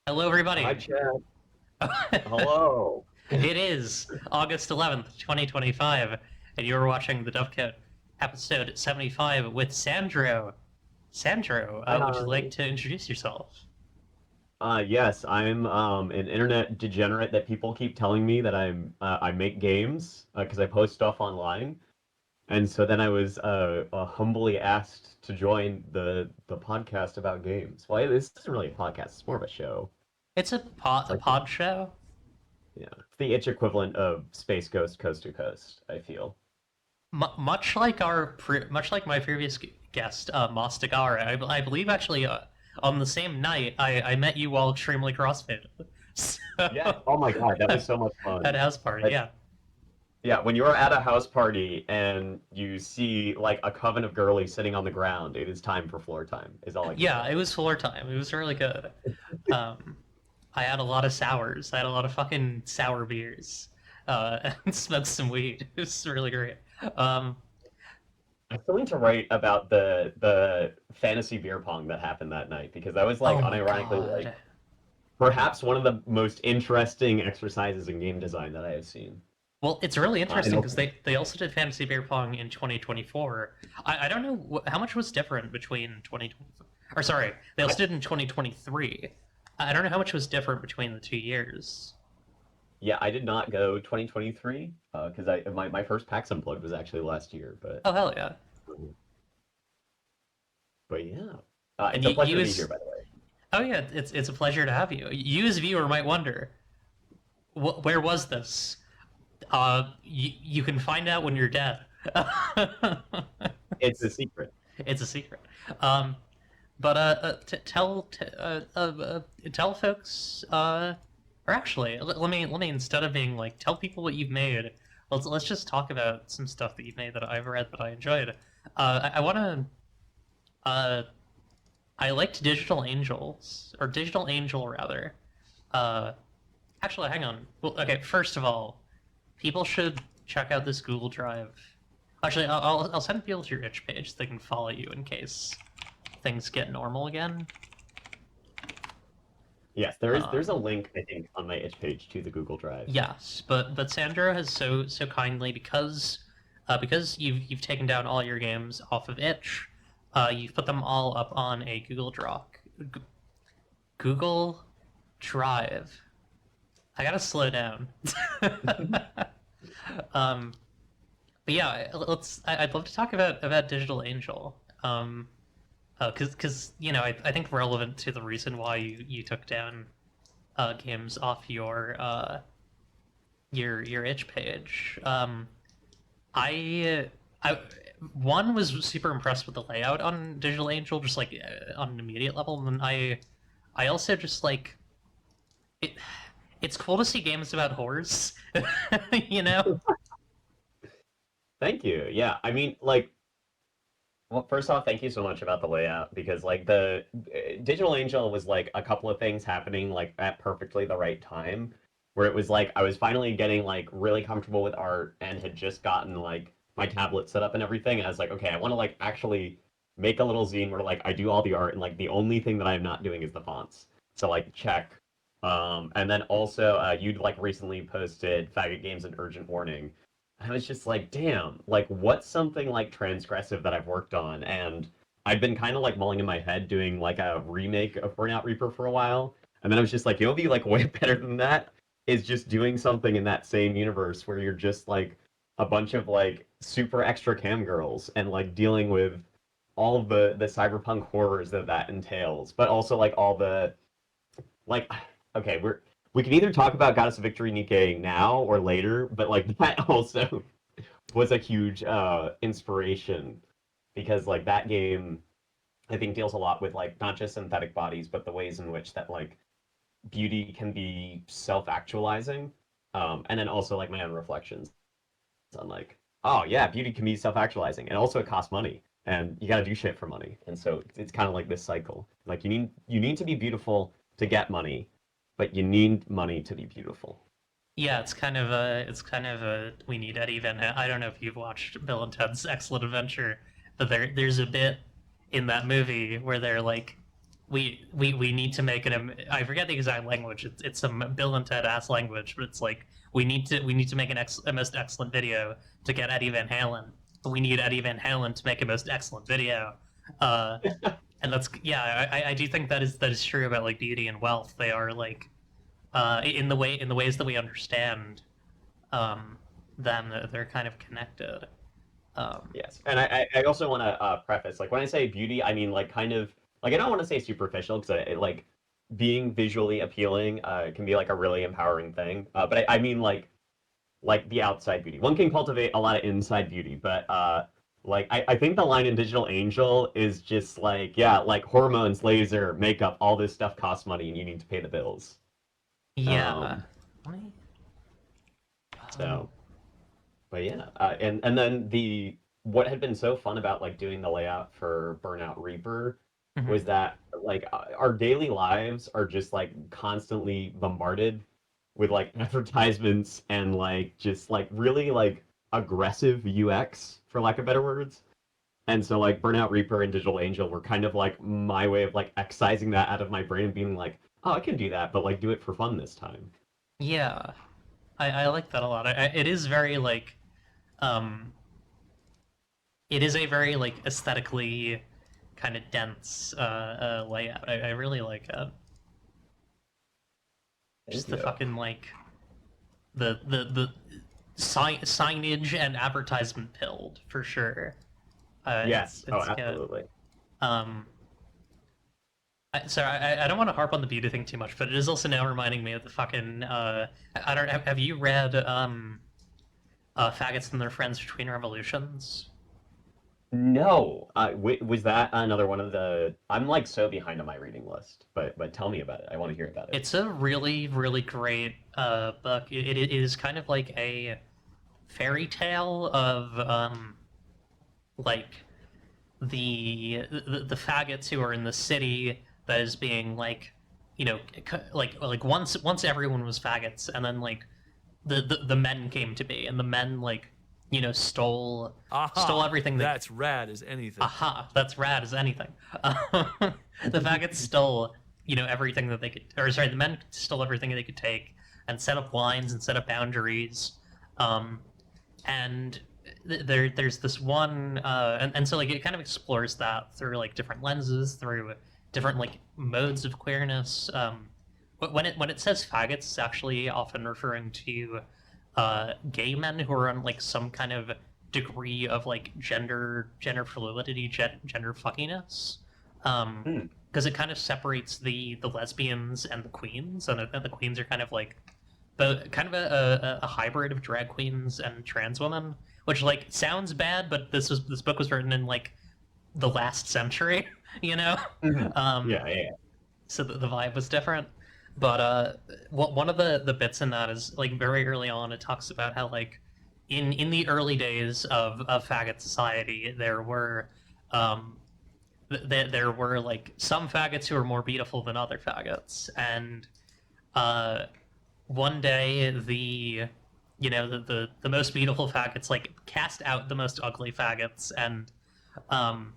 Hello, everybody. Hi, Chad. Hello. It is August 11th, 2025, and you're watching the Dovecote episode 75 with Sandro. Sandro, would you like to introduce yourself? Yes, I'm an internet degenerate that people keep telling me that I make games because I post stuff online, and so then I was humbly asked to join the podcast about games. Well, this isn't really a podcast; it's more of a show. It's a It's like pod show. yeah, it's the itch equivalent of Space Ghost Coast to Coast. I feel. Much like my previous guest, Mostagara. I believe actually on the same night I met you all extremely crossfaded. So, Yeah. Oh my God, that was so much at a fun. house party, But yeah. yeah, when you're at a house party and you see like a coven of girlies sitting on the ground, it is time for floor time, is all I can Yeah, say. it was floor time. It was really good. Um, I had a lot of sours. I had a lot of fucking sour beers. And smoked some weed. It was really great. Um, I still need to write about the fantasy beer pong that happened that night because that was like oh my unironically like god. perhaps one of the most interesting exercises in game design that I have seen. Well, it's really And interesting because they also did Fantasy Beer Pong in 2024. I don't know how much was different between 2024. Or sorry, they also did in 2023. I don't know how much was different between the 2 years. yeah, I did not go 2023 because I my first PAX Unplugged was actually last year, Oh hell yeah! but yeah, And it's a pleasure you to be here, as by the way. oh yeah, it's a pleasure to have you. You as a viewer might wonder, where was this? You can find out when you're dead. It's a secret. It's a secret. Um, but tell folks. Or actually, let me instead of being like tell people what you've made. Let's just talk about some stuff that you've made that I've read that I enjoyed. I want to. Uh, I liked Digital Angels or Digital Angel rather. Uh, actually, hang on. Well, okay. First of all, people should check out this Google Drive. Actually, I'll send people to your itch page so they can follow you in case things get normal again. Yes, there's a Um, link I think on my itch page to the Google Drive. yes, but Sandro has so kindly because you've taken down all your games off of itch, you've put them all up on a Google Drive. I gotta slow down. um, but yeah, I'd love to talk about Digital Angel. Because I think relevant to the reason why you took down games off your itch page. I one was super impressed with the layout on Digital Angel, just like on an immediate level, and then I also just like it. It's cool to see games about whores, you know. Thank you. Yeah, I mean, like, well, first off, thank you so much about the layout because like the Digital Angel was like a couple of things happening like at perfectly the right time, where it was like I was finally getting like really comfortable with art and had just gotten like my tablet set up and everything, and I was like, okay, I want to like actually make a little zine where like I do all the art and like the only thing that I'm not doing is the fonts. So like check. And then also you'd like recently posted Faggot Games and Urgent Warning, I was just like, damn, like what's something like transgressive that I've worked on? And I've been kind of like mulling in my head doing like a remake of Burnout Reaper for a while. And then I was just like, you know, be like way better than that is just doing something in that same universe where you're just like a bunch of like super extra cam girls and like dealing with all of the cyberpunk horrors that that entails, but also like all the like okay, we can either talk about Goddess of Victory Nikkei now or later, but like that also was a huge inspiration because like that game I think deals a lot with like not just synthetic bodies, but the ways in which that like beauty can be self-actualizing. And then also like my own reflections on like, oh yeah, beauty can be self-actualizing, and also it costs money, and you got to do shit for money, and so it's kind of like this cycle. Like you need to be beautiful to get money, but you need money to be beautiful. Yeah, it's kind of a we need Eddie Van. I don't know if you've watched Bill and Ted's Excellent Adventure, but there's a bit in that movie where they're like, we need to make I forget the exact language. It's some Bill and Ted ass language, but it's like we need to make a most excellent video to get Eddie Van Halen. But we need Eddie Van Halen to make a most excellent video. Uh, and that's yeah, I do think that is true about like beauty and wealth. They are like in the ways that we understand um, them, they're kind of connected. Um, Yes, and I also want to preface like when I say beauty, I mean like kind of like I don't want to say superficial because like being visually appealing can be like a really empowering thing, but I mean like the outside beauty. One can cultivate a lot of inside beauty, but Like I think the line in Digital Angel is just like, yeah, like hormones, laser, makeup, all this stuff costs money and you need to pay the bills. Yeah. Um, Let me, um, so but yeah, and then the what had been so fun about like doing the layout for Burnout Reaper mhm. was that like our daily lives are just like constantly bombarded with like advertisements and like just like really like aggressive UX for lack of better words. And so like Burnout Reaper and Digital Angel were kind of like my way of like excising that out of my brain and being like, oh, I can do that, but like do it for fun this time. Yeah. I like that a lot. It is very like, um, it is a very like aesthetically kind of dense layout. I really like it. Thank Just the you. fucking like the signage and advertisement pilled for sure. Yes. Oh, It's good. absolutely. Um, I don't want to harp on the beauty thing too much, but it is also now reminding me of the fucking I don't have you read Faggots and Their Friends Between Revolutions? No, was that another one of the? I'm like so behind on my reading list, but tell me about it. I want to hear about it. It's a really great book. It is kind of like a fairy tale of like the faggots who are in the city that is being like like once everyone was faggots and then like the men came to be and the men like stole Aha! everything they That's rad as anything. aha that's rad as anything. The faggots stole everything that they could, or sorry, the men stole everything they could take and set up lines and set up boundaries. um and there's this one and so like it kind of explores that through like different lenses, through different like modes of queerness. When it says faggots, it's actually often referring to gay men who are on like some kind of degree of like gender fluidity, gender fuckiness. Hmm. Because it kind of separates the lesbians and the queens, and the queens are kind of like kind of a hybrid of drag queens and trans women, which like sounds bad, but this book was written in like the last century, you know. Mhm. um, Yeah, yeah. so the vibe was different. But one of the bits in that is like very early on. It talks about how like in the early days of faggot society, um, there were like some faggots who were more beautiful than other faggots, and uh, one day the most beautiful faggots like cast out the most ugly faggots, and um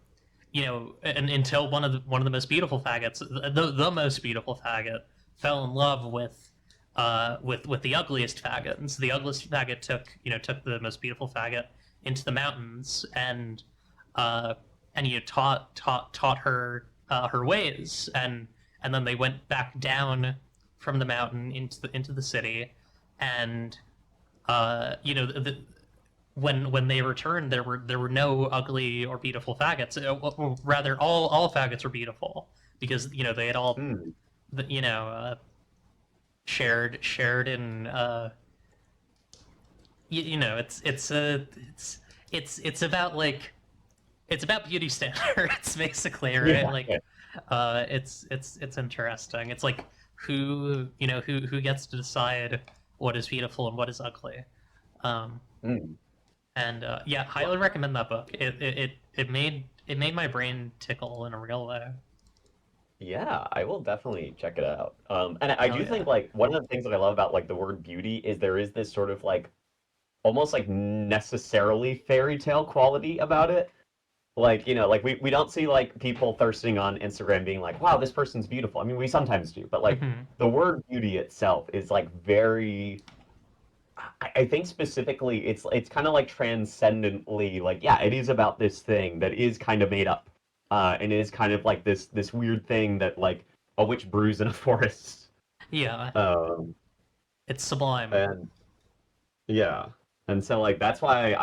and until one of the most beautiful faggots, the most beautiful faggot, fell in love with the ugliest faggot, and so the ugliest faggot took the most beautiful faggot into the mountains uh and taught her her ways, and then they went back down from the mountain into the city, and when they returned, there were no ugly or beautiful faggots. Or rather, all faggots were beautiful because they had all Hmm. shared in it's about like it's about beauty standards basically, right? Yeah, Like yeah. it's interesting. It's like who gets to decide what is beautiful and what is ugly. um Hmm. and yeah, Well, highly recommend that book. It made my brain tickle in a real way. yeah, I will definitely check it out. And I Hell do yeah. think like one of the things that I love about like the word beauty is there is this sort of like almost like necessarily fairy tale quality about it. Like, like we don't see like people thirsting on Instagram being like, wow, this person's beautiful. I mean, we sometimes do, but like Hmm. the word beauty itself is like very I think specifically it's kind of like transcendently like yeah, it is about this thing that is kind of made up. And it is kind of like this weird thing that like a witch brews in a forest. Yeah, Um it's sublime. and yeah. And so like that's why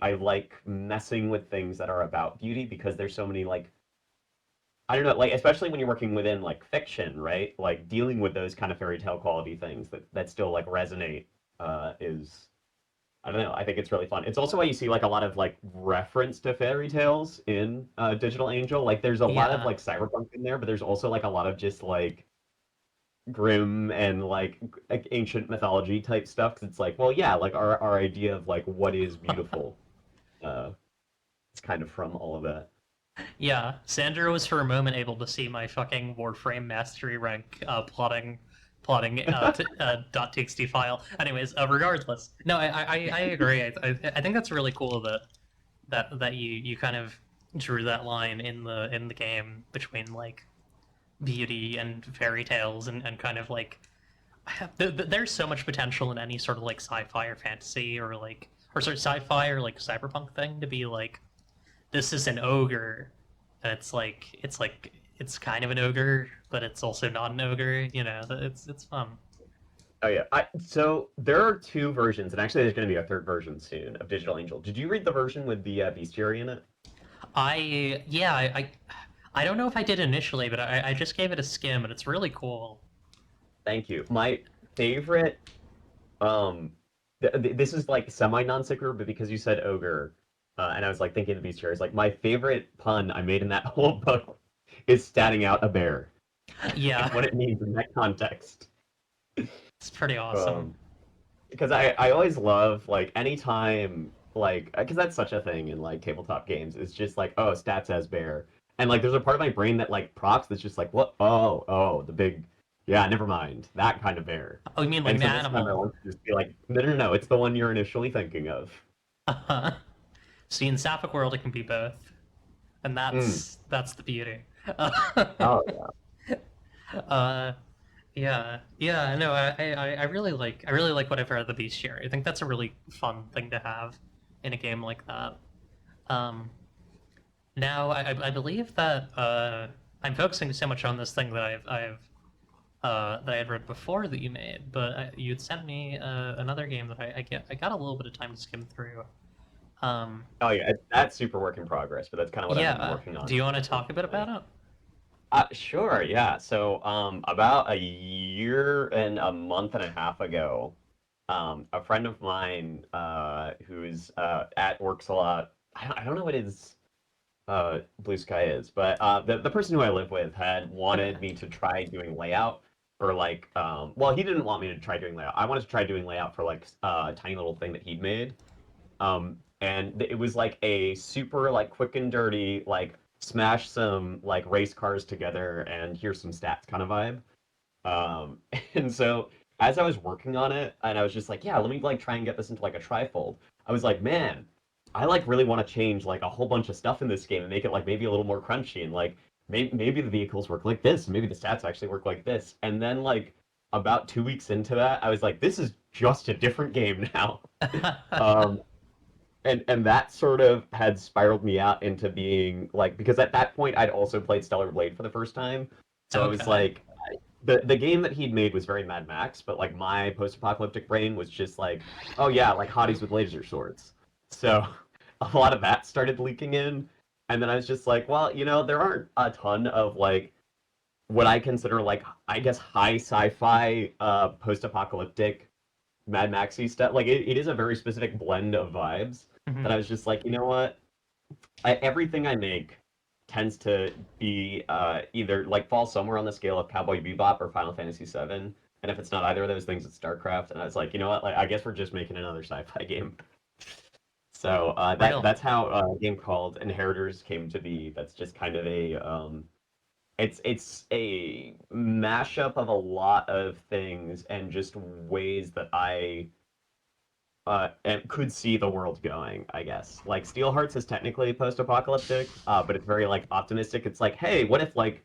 I like messing with things that are about beauty because there's so many like I don't know, like especially when you're working within like fiction, right? Like dealing with those kind of fairy tale quality things that still like resonate is I don't know. I think it's really fun. It's also why you see like a lot of like reference to fairy tales in Digital Angel. Like there's a lot of Yeah. like cyberpunk in there, but there's also like a lot of just like grim and like ancient mythology type stuff. 'Cause it's like, well, yeah, like our idea of like what is beautiful. Uh, it's kind of from all of that. Yeah, Sandro was for a moment able to see my fucking Warframe mastery rank plotting .txt file. Anyways, regardless, no, I agree. I think that's really cool that you kind of drew that line in the game between like beauty and fairy tales and kind of like there's so much potential in any sort of like sci-fi or fantasy or like or sort of sci-fi or like cyberpunk thing to be like this is an ogre. And it's kind of an ogre, but it's also not an ogre. You know, it's fun. Oh yeah. So there are two versions, and actually there's going to be a third version soon of Digital Angel. Did you read the version with the bestiary in it? I don't know if I did initially, but I just gave it a skim, and it's really cool. Thank you. My favorite, um, this is like semi non sequitur, but because you said ogre, and I was like thinking of bestiary, it's like my favorite pun I made in that whole book is statting out a bear and Yeah, what it means in that context. it's pretty awesome. Um, because I always love like anytime like because that's such a thing in like tabletop games. It's just like oh stats as bear, and like there's a part of my brain that like procs that's just like what oh the big yeah never mind that kind of bear. Oh, you mean like And an so this time I animal? want to just be like no it's the one you're initially thinking of. See, in Sapphic World, it can be both, and Mm. that's the beauty. Oh yeah. uh, yeah. No, I really like whatever the bestiary. I think that's a really fun thing to have in a game like that. Um, Now, I believe that I'm focusing so much on this thing that that I had read before that you made, but you'd sent me another game that I got a little bit of time to skim through. Um, Oh yeah, that's super work in progress, but that's kind of what I've been yeah, working on do you want to talk a bit recently. about it? Sure, yeah. So, about a year and a month and a half ago, a friend of mine, who's at works a lot. I don't know what his Blue Sky is, but the person who I live with had wanted Okay. me to try doing layout for like, well, he didn't want me to try doing layout. I wanted to try doing layout for like a tiny little thing that he'd made. And it was like a super like quick and dirty like smash some like race cars together and here's some stats kind of vibe. Um, and so as I was working on it, and I was just like, yeah, let me like try and get this into like a trifold. I was like, man, I like really want to change like a whole bunch of stuff in this game and make it like maybe a little more crunchy and like maybe the vehicles work like this, maybe the stats actually work like this. And then like about 2 weeks into that, I was like, this is just a different game now. Um, and that sort of had spiraled me out into being like because at that point I'd also played Stellar Blade for the first time. So I was Okay. like the game that he'd made was very Mad Max, but like my post-apocalyptic brain was just like, oh yeah, like hotties with laser swords. So a lot of that started leaking in, and then I was just like, well, there aren't a ton of like what I consider like I guess high sci-fi post-apocalyptic Mad Maxy stuff. Like it is a very specific blend of vibes that Mhm. I was just like, you know what? Everything I make tends to be either like fall somewhere on the scale of Cowboy Bebop or Final Fantasy VII. And if it's not either of those things, it's StarCraft. And I was like, you know what? Like, I guess we're just making another sci-fi game. So Real. that's how a game called Inheritors came to be. That's just kind of a it's a mashup of a lot of things and just ways that I and could see the world going, I guess. Like Steel Hearts is technically post-apocalyptic, but it's very like optimistic. It's like, hey, what if like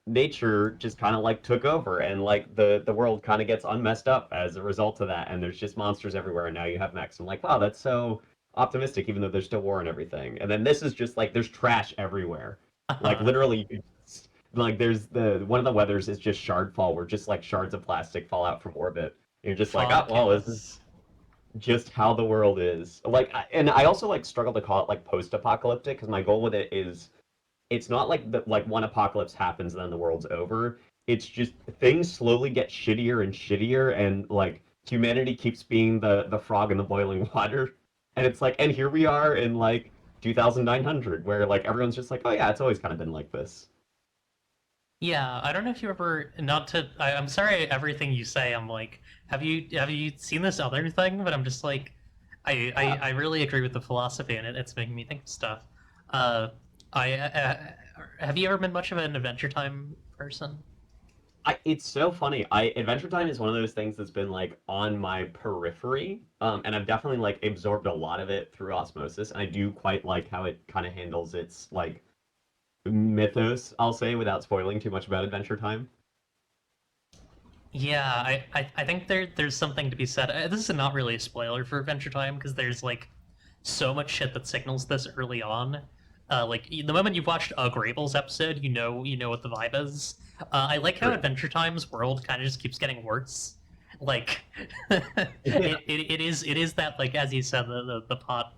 nature just kind of like took over and like the world kind of gets unmessed up as a result of that, and there's just monsters everywhere, and now you have mechs. I'm like, wow, that's so optimistic, even though there's still war and everything. And then this is just like there's trash everywhere, like literally. Like there's the one of the weathers is just shard fall, where just like shards of plastic fall out from orbit. And you're just like, oh Fuck well, this is yes. just how the world is. Like, and I also like struggle to call it like post-apocalyptic because my goal with it is it's not like like one apocalypse happens and then the world's over. It's just things slowly get shittier and shittier and like humanity keeps being the frog in the boiling water, and it's like, and here we are in like 2900, where like everyone's just like, oh yeah, it's always kind of been like this. Yeah, I don't know if you ever not to. I'm sorry, everything you say. I'm like, have you seen this other thing? But I'm just like, I really agree with the philosophy, and it's making me think of stuff. Uh, I have you ever been much of an Adventure Time person? It's so funny. Adventure Time is one of those things that's been like on my periphery, and I've definitely like absorbed a lot of it through osmosis. And I do quite like how it kind of handles its like mythos, I'll say, without spoiling too much about Adventure Time. Yeah, I think there's something to be said. This is not really a spoiler for Adventure Time because there's like so much shit that signals this early on. Like the moment you've watched a Grable's episode, you know what the vibe is. I like how True. Adventure Time's world kind of just keeps getting worse. Like Yeah. it is that, like, as you said, the pot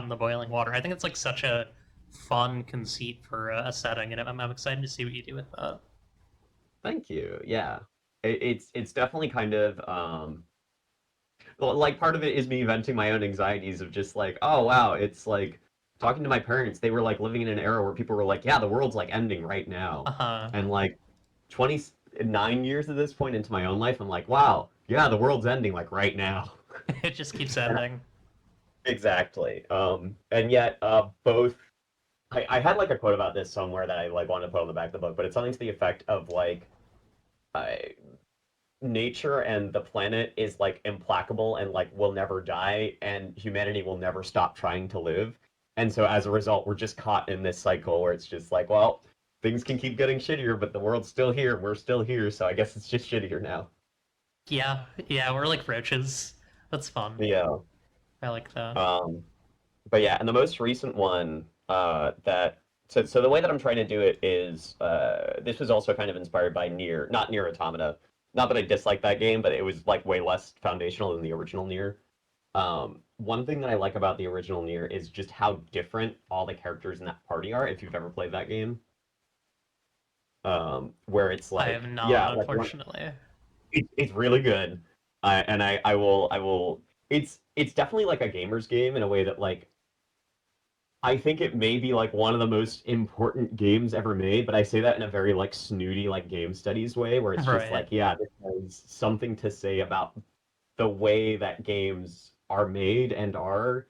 in the boiling water. I think it's like such a fun conceit for a setting, and I'm excited to see what you do with that. Thank you. Yeah. It's definitely kind of well, like part of it is me venting my own anxieties of just like, oh wow, it's like talking to my parents, they were like living in an era where people were like, yeah, the world's like ending right now. Uh-huh. And like 29 years at this point into my own life, I'm like, wow, yeah, the world's ending like right now. It just keeps And ending. exactly. And yet both I had like a quote about this somewhere that I like wanted to put on the back of the book, but it's something to the effect of like I nature and the planet is like implacable and like will never die and humanity will never stop trying to live. And so as a result, we're just caught in this cycle where it's just like, well, things can keep getting shittier, but the world's still here, we're still here, so I guess it's just shittier now. Yeah, yeah, we're like roaches. That's fun. Yeah. I like that. Um, but yeah, and the most recent one that so the way that I'm trying to do it is this was also kind of inspired by Nier, not Nier Automata. Not that I dislike that game, but it was like way less foundational than the original Nier. One thing that I like about the original Nier is just how different all the characters in that party are. If you've ever played that game, where it's I have like, yeah, not, like one, unfortunately. it's really good, and I will. It's definitely like a gamer's game in a way that like I think it may be like one of the most important games ever made, but I say that in a very like snooty like game studies way, where it's just Right. like, yeah, this has something to say about the way that games are made and are,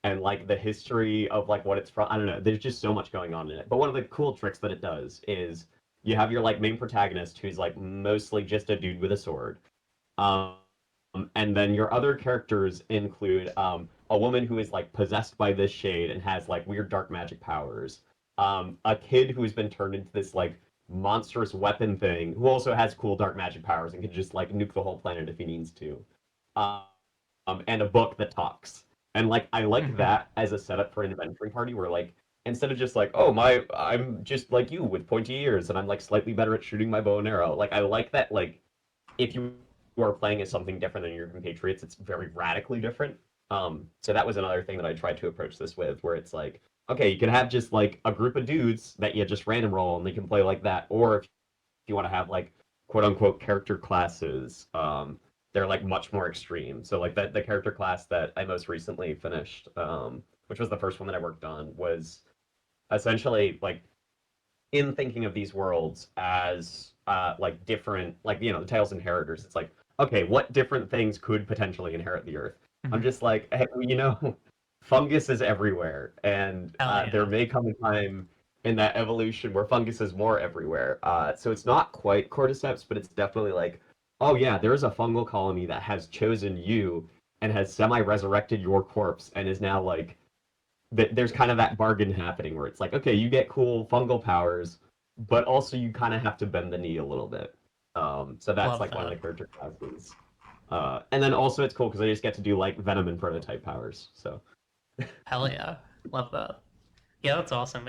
and like the history of like what it's from. I don't know. There's just so much going on in it. But one of the cool tricks that it does is you have your like main protagonist who's like mostly just a dude with a sword. Um, and then your other characters include a woman who is like possessed by this shade and has like weird dark magic powers. A kid who has been turned into this like monstrous weapon thing who also has cool dark magic powers and can just like nuke the whole planet if he needs to. Um, and a book that talks. And like I like Mhm. that as a setup for an adventuring party where like instead of just like, oh my, I'm just like you with pointy ears and I'm like slightly better at shooting my bow and arrow. Like I like that like if you are playing as something different than your compatriots, it's very radically different. So that was another thing that I tried to approach this with, where it's like, okay, you can have just like a group of dudes that you just random roll and they can play like that, or if you want to have like quote unquote character classes, they're like much more extreme. So like the character class that I most recently finished, which was the first one that I worked on, was essentially like in thinking of these worlds as like different, like you know, the Tales Inheritors. It's like, okay, what different things could potentially inherit the Earth? I'm Mhm. just like, hey, you know, fungus is everywhere, and Hell there yeah. may come a time in that evolution where fungus is more everywhere. So it's not quite cordyceps, but it's definitely like, oh yeah, there is a fungal colony that has chosen you and has semi-resurrected your corpse and is now like there's kind of that bargain happening where it's like, okay, you get cool fungal powers, but also you kind of have to bend the knee a little bit. So that's Love like one of that. the character classes. And then also it's cool because I just get to do like Venom and prototype powers. So Hell yeah. Love that. Yeah, that's awesome.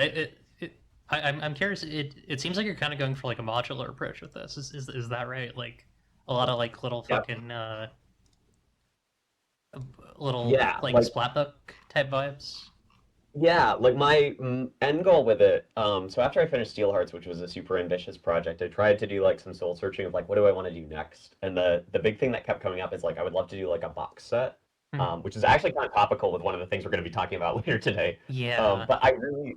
I'm curious. It seems like you're kind of going for like a modular approach with this. Is that right? Like a lot of like little yeah, fucking little yeah, like like splat book type vibes. Yeah, like my end goal with it. So after I finished Steel Hearts, which was a super ambitious project, I tried to do like some soul searching of like what do I want to do next. And the big thing that kept coming up is like I would love to do like a box set, Mhm. which is actually kind of topical with one of the things we're going to be talking about later today. Yeah. But I really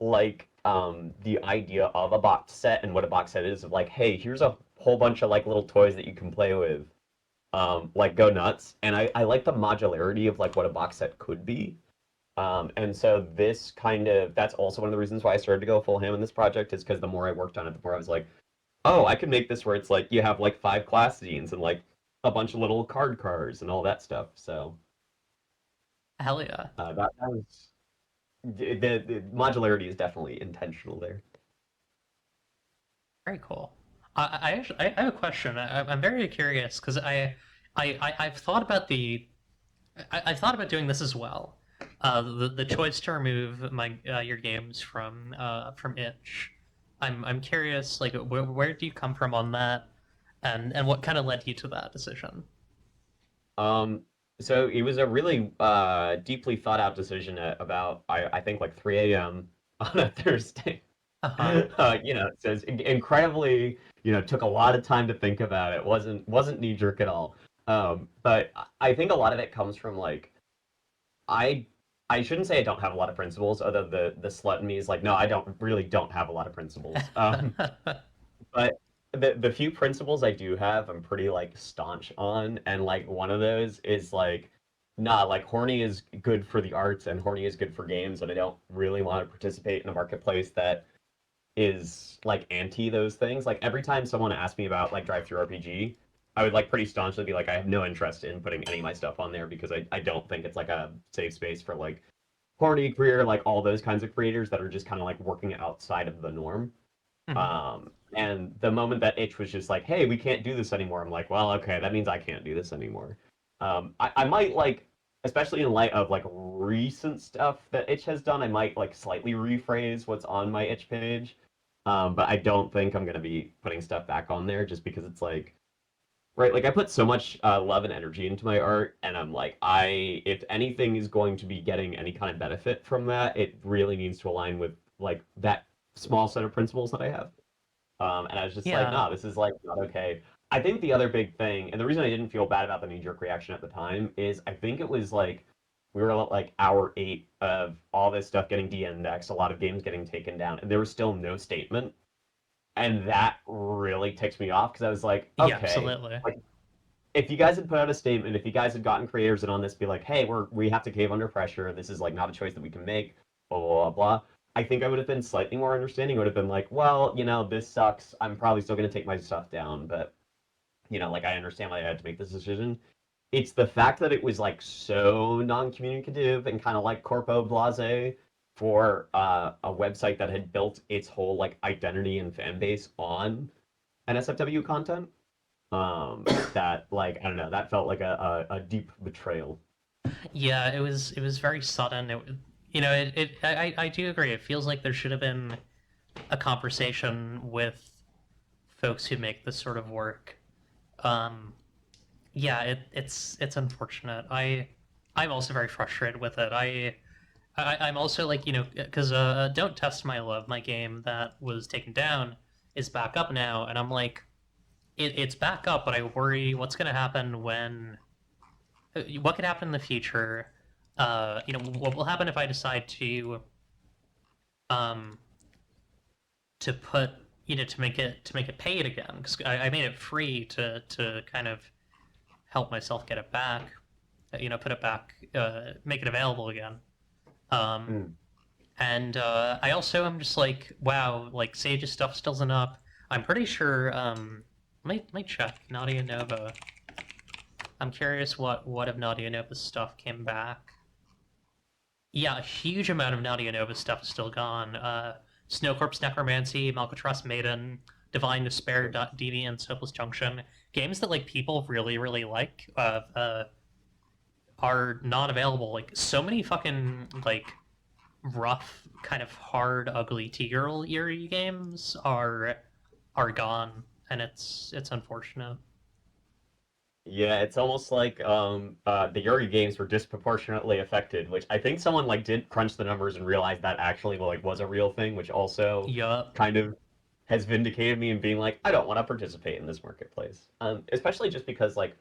like the idea of a box set and what a box set is of like, hey, here's a whole bunch of like little toys that you can play with, like go nuts. And I like the modularity of like what a box set could be. And so this kind of that's also one of the reasons why I started to go full ham in this project is because the more I worked on it, the more I was like, oh, I can make this where it's like you have like five class scenes and like a bunch of little card cars and all that stuff. So Hell yeah. that was the modularity is definitely intentional there. Very cool. I actually I have a question. I'm very curious because I've thought about I've thought about doing this as well. The choice to remove my your games from itch. I'm curious, like where do you come from on that, and what kind of led you to that decision? Um, so it was a really deeply thought out decision at about I think like 3 a.m. on a Thursday. Uh huh. So it's incredibly, took a lot of time to think about it. Wasn't knee jerk at all. But I think a lot of it comes from like I I shouldn't say I don't have a lot of principles, although the slut in me is like, no, I don't have a lot of principles. But the few principles I do have, I'm pretty like staunch on, and like one of those is like, nah, like horny is good for the arts and horny is good for games, and I don't really want to participate in a marketplace that is like anti those things. Like every time someone asks me about like drive through RPG, I would like pretty staunchly be like, I have no interest in putting any of my stuff on there because I don't think it's like a safe space for like horny career, like all those kinds of creators that are just kind of like working outside of the norm. Mhm. And the moment that itch was just like, hey, we can't do this anymore, I'm like, well, okay, that means I can't do this anymore. I might like, especially in light of like recent stuff that itch has done, I might like slightly rephrase what's on my itch page. But I don't think I'm gonna be putting stuff back on there just because it's like, right, like I put so much love and energy into my art, and I'm like, if anything is going to be getting any kind of benefit from that, it really needs to align with like that small set of principles that I have. And I was just like, Yeah. nah, this is like not okay. I think the other big thing, and the reason I didn't feel bad about the knee-jerk reaction at the time is I think it was like we were at like hour 8 of all this stuff getting de-indexed, a lot of games getting taken down, and there was still no statement. And that really ticks me off because I was like, Yeah. okay, Absolutely. like if you guys had put out a statement, if you guys had gotten creators in on this, be like, hey, we have to cave under pressure. This is like not a choice that we can make. Blah blah blah blah. I think I would have been slightly more understanding. I would have been like, well, this sucks. I'm probably still gonna take my stuff down, but like I understand why I had to make this decision. It's the fact that it was like so non-communicative and kind of like corpo blase for a website that had built its whole like identity and fan base on NSFW content that like I don't know, that felt like a deep betrayal. Yeah. It was very sudden. I do agree. It feels like there should have been a conversation with folks who make this sort of work. Um, yeah, it's unfortunate. I'm also very frustrated with it. I'm also like because Don't Test My Love, my game that was taken down, is back up now, and I'm like it's back up, but I worry what's gonna happen when what could happen in the future. What will happen if I decide um to put to make it paid again because I made it free to kind of help myself get it back, put it back, make it available again. Um, Mm. and I also am just like, wow, like Sage's stuff still isn't up. I'm pretty sure. Let me check Nadia Nova. I'm curious what of Nadia Nova's stuff came back. Yeah, a huge amount of Nadia Nova's stuff is still gone. Snowcorpse Necromancy, Malcatras Maiden, Divine Despair, Deviant, Hopeless Junction. Games that like people really, really like are not available. Like so many fucking like rough, kind of hard, ugly T-girl eerie games are gone, and it's unfortunate. Yeah, it's almost like the Yuri games were disproportionately affected, which I think someone like did crunch the numbers and realized that actually like was a real thing, which also Yup. kind of has vindicated me in being like, I don't want to participate in this marketplace. Especially just because like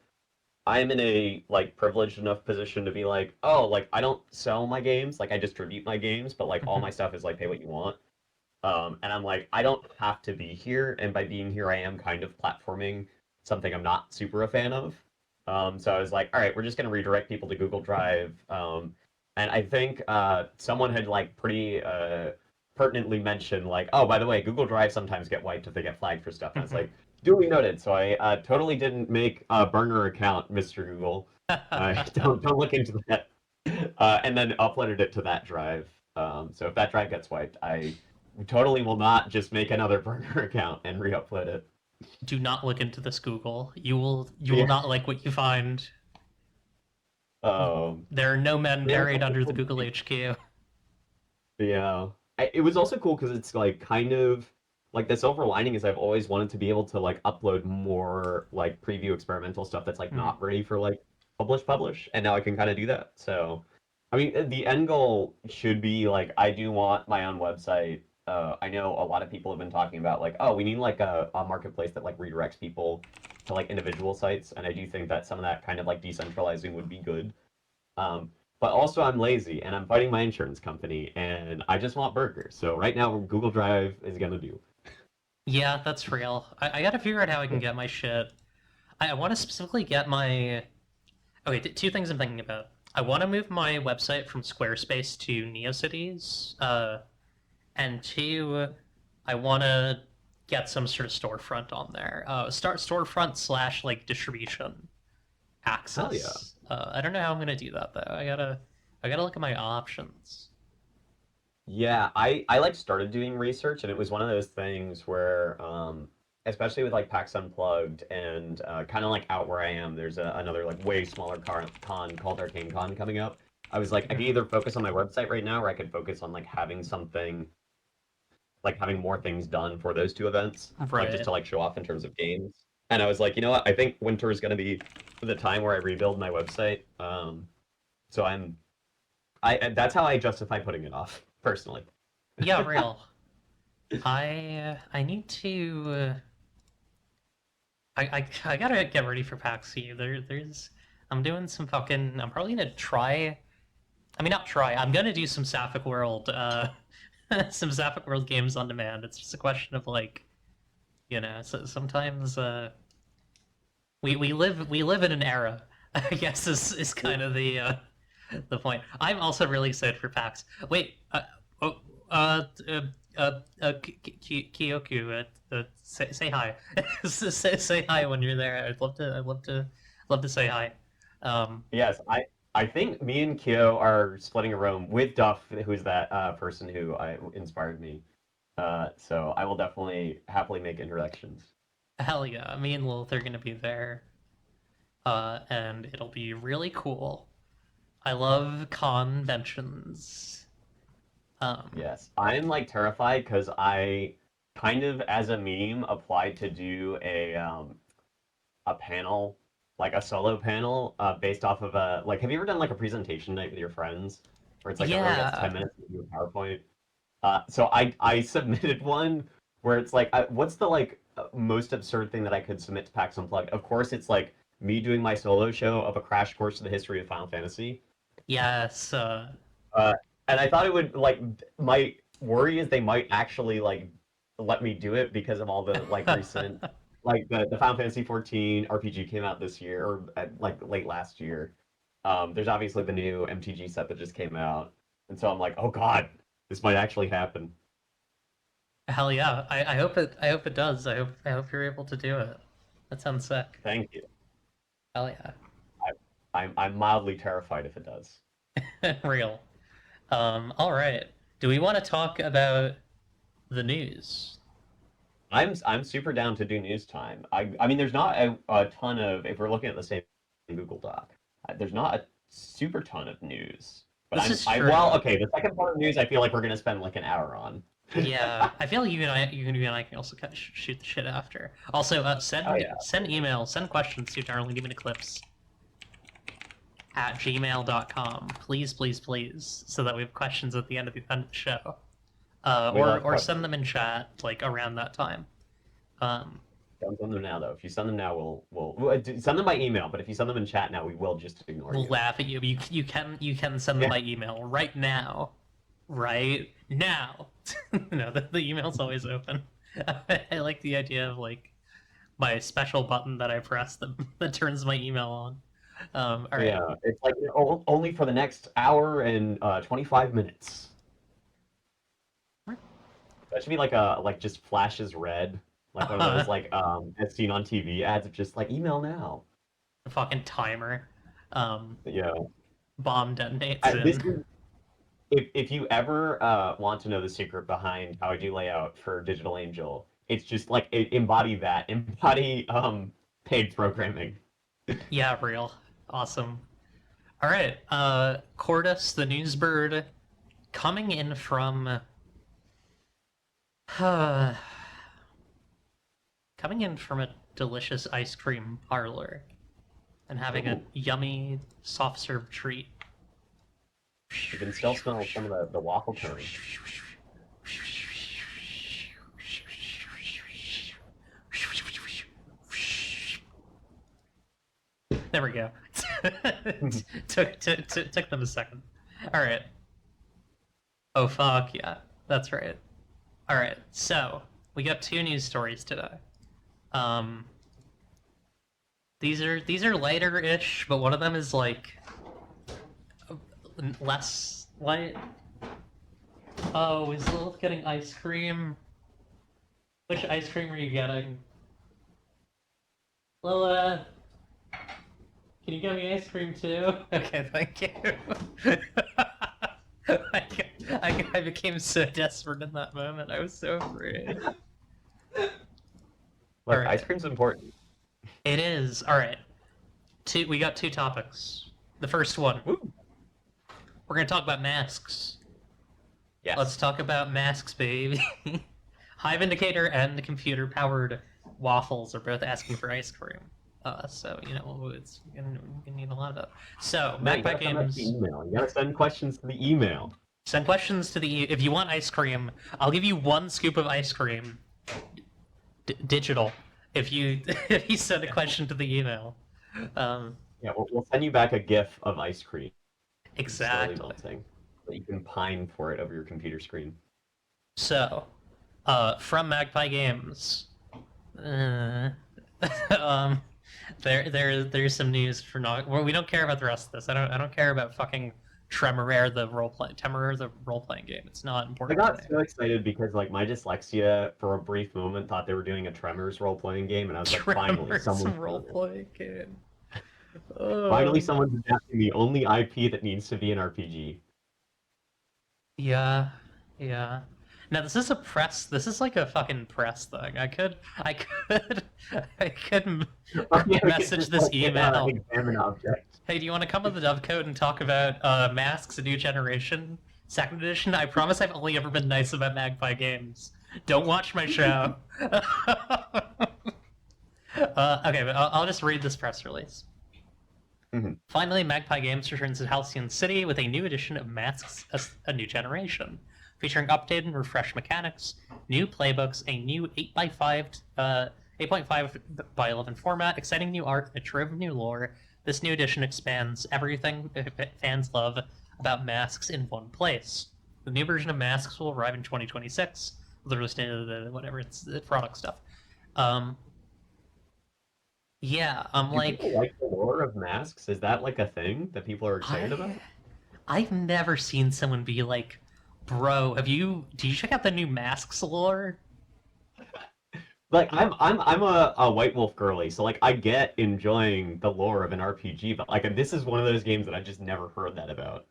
I'm in a like privileged enough position to be like, oh, like I don't sell my games, like I distribute my games, but like all my Mhm. stuff is like pay what you want. And I'm like, I don't have to be here, and by being here, I am kind of platforming something I'm not super a fan of. So I was like, all right, we're just gonna redirect people to Google Drive. And I think someone had like pretty pertinently mentioned like, oh, by the way, Google Drive sometimes get wiped if they get flagged for stuff. And I was Mhm. like, duly noted. So I totally didn't make a burner account, Mr. Google. Don't look into that. And then uploaded it to that drive. So if that drive gets wiped, I totally will not just make another burner account and re-upload it. Do not look into this, Google. You will Yeah. not like what you find. Um, There are no men yeah, buried under the Google HQ. yeah. It was also cool because it's like kind of like the silver lining is I've always wanted to be able to like upload more like preview experimental stuff that's like Mhm. not ready for like publish, and now I can kind of do that. So, I mean, the end goal should be like I do want my own website. I know a lot of people have been talking about like, oh, we need like a marketplace that like redirects people to like individual sites, and I do think that some of that kind of like decentralizing would be good. Um, but also I'm lazy and I'm fighting my insurance company and I just want burgers. So right now Google Drive is gonna do. Yeah, that's real. I gotta figure out how I can get my shit. I want to specifically get my. Okay, two things I'm thinking about. I want to move my website from Squarespace to NeoCities, and two, I want to get some sort of storefront on there. Start storefront slash like distribution Hell yeah. access. I don't know how I'm gonna do that though. I gotta look at my options. Yeah, I like started doing research and it was one of those things where especially with like PAX Unplugged and kind of like out where I am, there's another like way smaller con called Arcane Con coming up. I was like, I could Mhm. either focus on my website right now or I could focus on like having something like having more things done for those two events, just Right. to like show off in terms of games. And I was like, you know what? I think winter is going to be the time where I rebuild my website. So that's how I justify putting it off personally. Yeah, real. I need to. I gotta get ready for PAX U. There's I'm doing some fucking. I'm probably gonna try. I mean, not try. I'm gonna do some Sapphic World. Some Sapphic World games on demand. It's just a question of like, so sometimes we live in an era. I guess is kind of the point. I'm also really excited for PAX. Wait, oh, Kyoku, say hi. Say hi when you're there. I'd love to say hi. Um, Yes, I think me and Kyo are splitting a room with Duff, who's that person who inspired me. So I will definitely happily make introductions. Hell yeah, me and Lilith are gonna be there, and it'll be really cool. I love conventions. Um, Yes, I'm like terrified because I kind of as a meme applied to do a panel, like a solo panel, based off of a like. Have you ever done like a presentation night with your friends, where it's like everyone gets yeah, 10 minutes to do a PowerPoint? So I submitted one where it's like, what's the like most absurd thing that I could submit to PAX Unplugged? Of course, it's like me doing my solo show of a crash course to the history of Final Fantasy. yes, Uh, and I thought it would like my worry is they might actually like let me do it because of all the like recent like the Final Fantasy 14 RPG came out this year or like late last year. There's obviously the new MTG set that just came out, and so I'm like, oh God, this might actually happen. hell yeah. I hope it does. I hope you're able to do it. That sounds sick. Thank you. Hell yeah. I'm mildly terrified if it does. Real. All right. Do we want to talk about the news? I'm super down to do news time. I mean, there's not a ton of if we're looking at the same Google Doc. There's not a super ton of news. But This is true. well, okay, the second part of the news I feel like we're gonna spend like an hour on. Yeah, I feel like you and I can also kind of shoot the shit after. Also, Oh send yeah. emails, send questions to Darling Demon Eclipse at gmail.com. Please, please, please, so that we have questions at the end of the show. We love Or questions. send them in chat like around that time. Don't send them now though. If you send them now, we'll send them by email. But if you send them in chat now, we will just ignore We'll you. laugh at you. You can send them by email right now. Right now. No, the email's always open. I like the idea of like my special button that I press that turns my email on. All right. Yeah, it's like only for the next hour and 25 minutes. That should be like just flashes red, like one of those like as seen on TV ads of just like email now. The fucking timer. Yeah. Bomb detonates This in. is if you ever want to know the secret behind how I do layout for Digital Angel, it's just like embody paid programming. Yeah, real. Awesome. All right. Cordus, the newsbird, coming in from coming in from a delicious ice cream parlor and having a yummy soft serve treat. You can still smell some of the waffle cone. There we go. took them a second. All right. Oh fuck yeah, that's right. All right, so we got two news stories today. These are lighter-ish, but one of them is like less light. Oh, is Lilith getting ice cream? Which ice cream are you getting? Lilith, can you get me ice cream too? Okay, thank you. I became so desperate in that moment. I was so afraid. Look, right. Ice cream's important. It is. All right. We got two topics. The first one. Woo. We're going to talk about masks. Yes. Let's talk about masks, baby. Hive Indicator and computer-powered waffles are both asking for ice cream. So, you know, it's going to need a lot of that. So, Magpie Games... You gotta send questions to the email. Send questions to the... If you want ice cream, I'll give you one scoop of ice cream. Digital. If you send a question to the email. Yeah, we'll send you back a GIF of ice cream. Exactly. Melting, so you can pine for it over your computer screen. So, from Magpie Games, there's some news for not. Well, we don't care about the rest of this. I don't care about fucking Tremorare the role playing game. It's not I important. got so excited because like my dyslexia for a brief moment thought they were doing a Tremors role playing game, and I was like, finally, someone role playing game. Finally, someone's adapting the only IP that needs to be an RPG. Yeah. Now this is a press. This is like a fucking press thing. I could message this email. Examine object. Hey, do you want to come to the Dovecote and talk about Masks: A New Generation, Second Edition? I promise I've only ever been nice about Magpie Games. Don't watch my show. Okay, but I'll just read this press release. Mm-hmm. Finally, Magpie Games returns to Halcyon City with a new edition of Masks: A New Generation, featuring updated and refreshed mechanics, new playbooks, a new 8.5 by 11 format, exciting new art, and a trove of new lore. This new edition expands everything fans love about Masks in one place. The new version of Masks will arrive in 2026. The release date of it's the product stuff. Yeah, Do people like the lore of Masks? Is that like a thing that people are excited about? I've never seen someone be like, bro, do you check out the new Masks lore? Like I'm a White Wolf girly, so like I get enjoying the lore of an RPG, but like this is one of those games that I just never heard that about.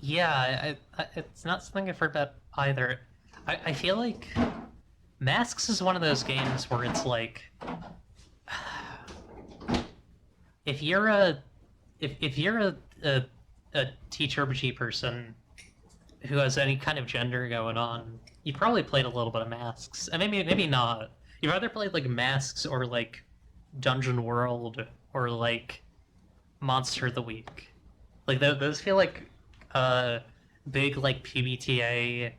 Yeah, it's not something I've heard about either. I feel like Masks is one of those games where it's like, if you're a a TRPG person who has any kind of gender going on, you probably played a little bit of Masks, and maybe not. You've either played like Masks or like Dungeon World or like Monster of the Week. Like those feel like uh big like PBTA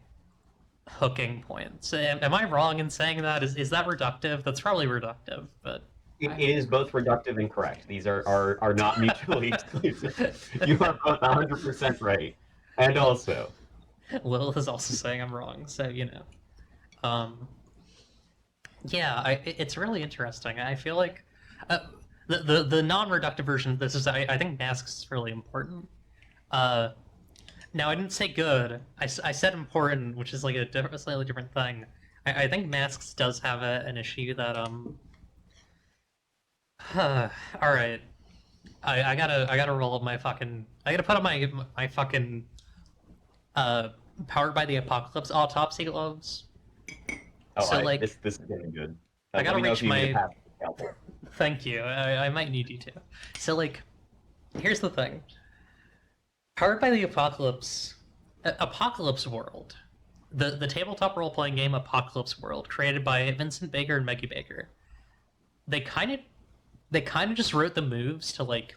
hooking points. Am I wrong in saying that? Is that reductive? That's probably reductive, but It I... is both reductive and correct. These are not mutually exclusive. You are both 100% right. And also, Lilith is also saying I'm wrong, so you know. Um, yeah, it's really interesting. I feel like uh, the non-reductive version of this is I think masks is really important. Uh, Now I didn't say good. I said important, which is like a slightly different thing. I think masks does have an issue that all right. I gotta roll up my fucking. I gotta put on my fucking uh powered by the apocalypse autopsy gloves. oh, So I like this is getting good. I Let gotta me know if reach you need a my. pass. Scalpel. Thank you. I might need you to. So like, here's the thing. Powered by the Apocalypse, Apocalypse World, the tabletop role playing game Apocalypse World, created by Vincent Baker and Meggie Baker. They kind of they kind of just wrote the moves to like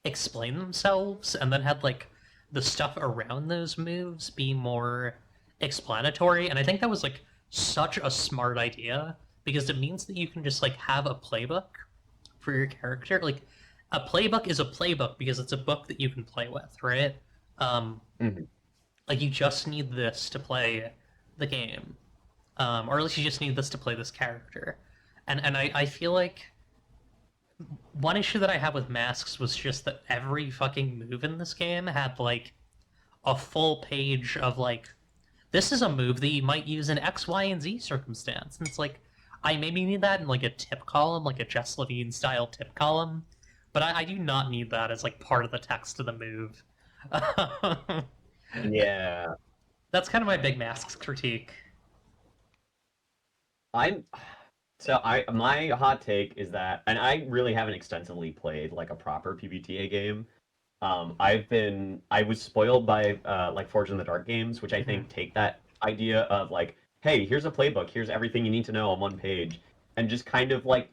explain themselves, and then had like the stuff around those moves be more explanatory. And I think that was like such a smart idea because it means that you can just like have a playbook for your character. Like a playbook is a playbook because it's a book that you can play with, right? Um, Mhm. like you just need this to play the game, or at least you just need this to play this character. And I feel like one issue that I had with masks was just that every fucking move in this game had like a full page of like this is a move that you might use in X, Y, and Z circumstance. And it's like I maybe need that in like a tip column, like a Jess Levine style tip column, but I do not need that as like part of the text of the move. Yeah, That's kind of my big masks critique. I'm so I my hot take is that, and I really haven't extensively played like a proper PBTA game. I was spoiled by like Forge in the Dark games, which I Mhm. think take that idea of like, hey, here's a playbook, here's everything you need to know on one page, and just kind of like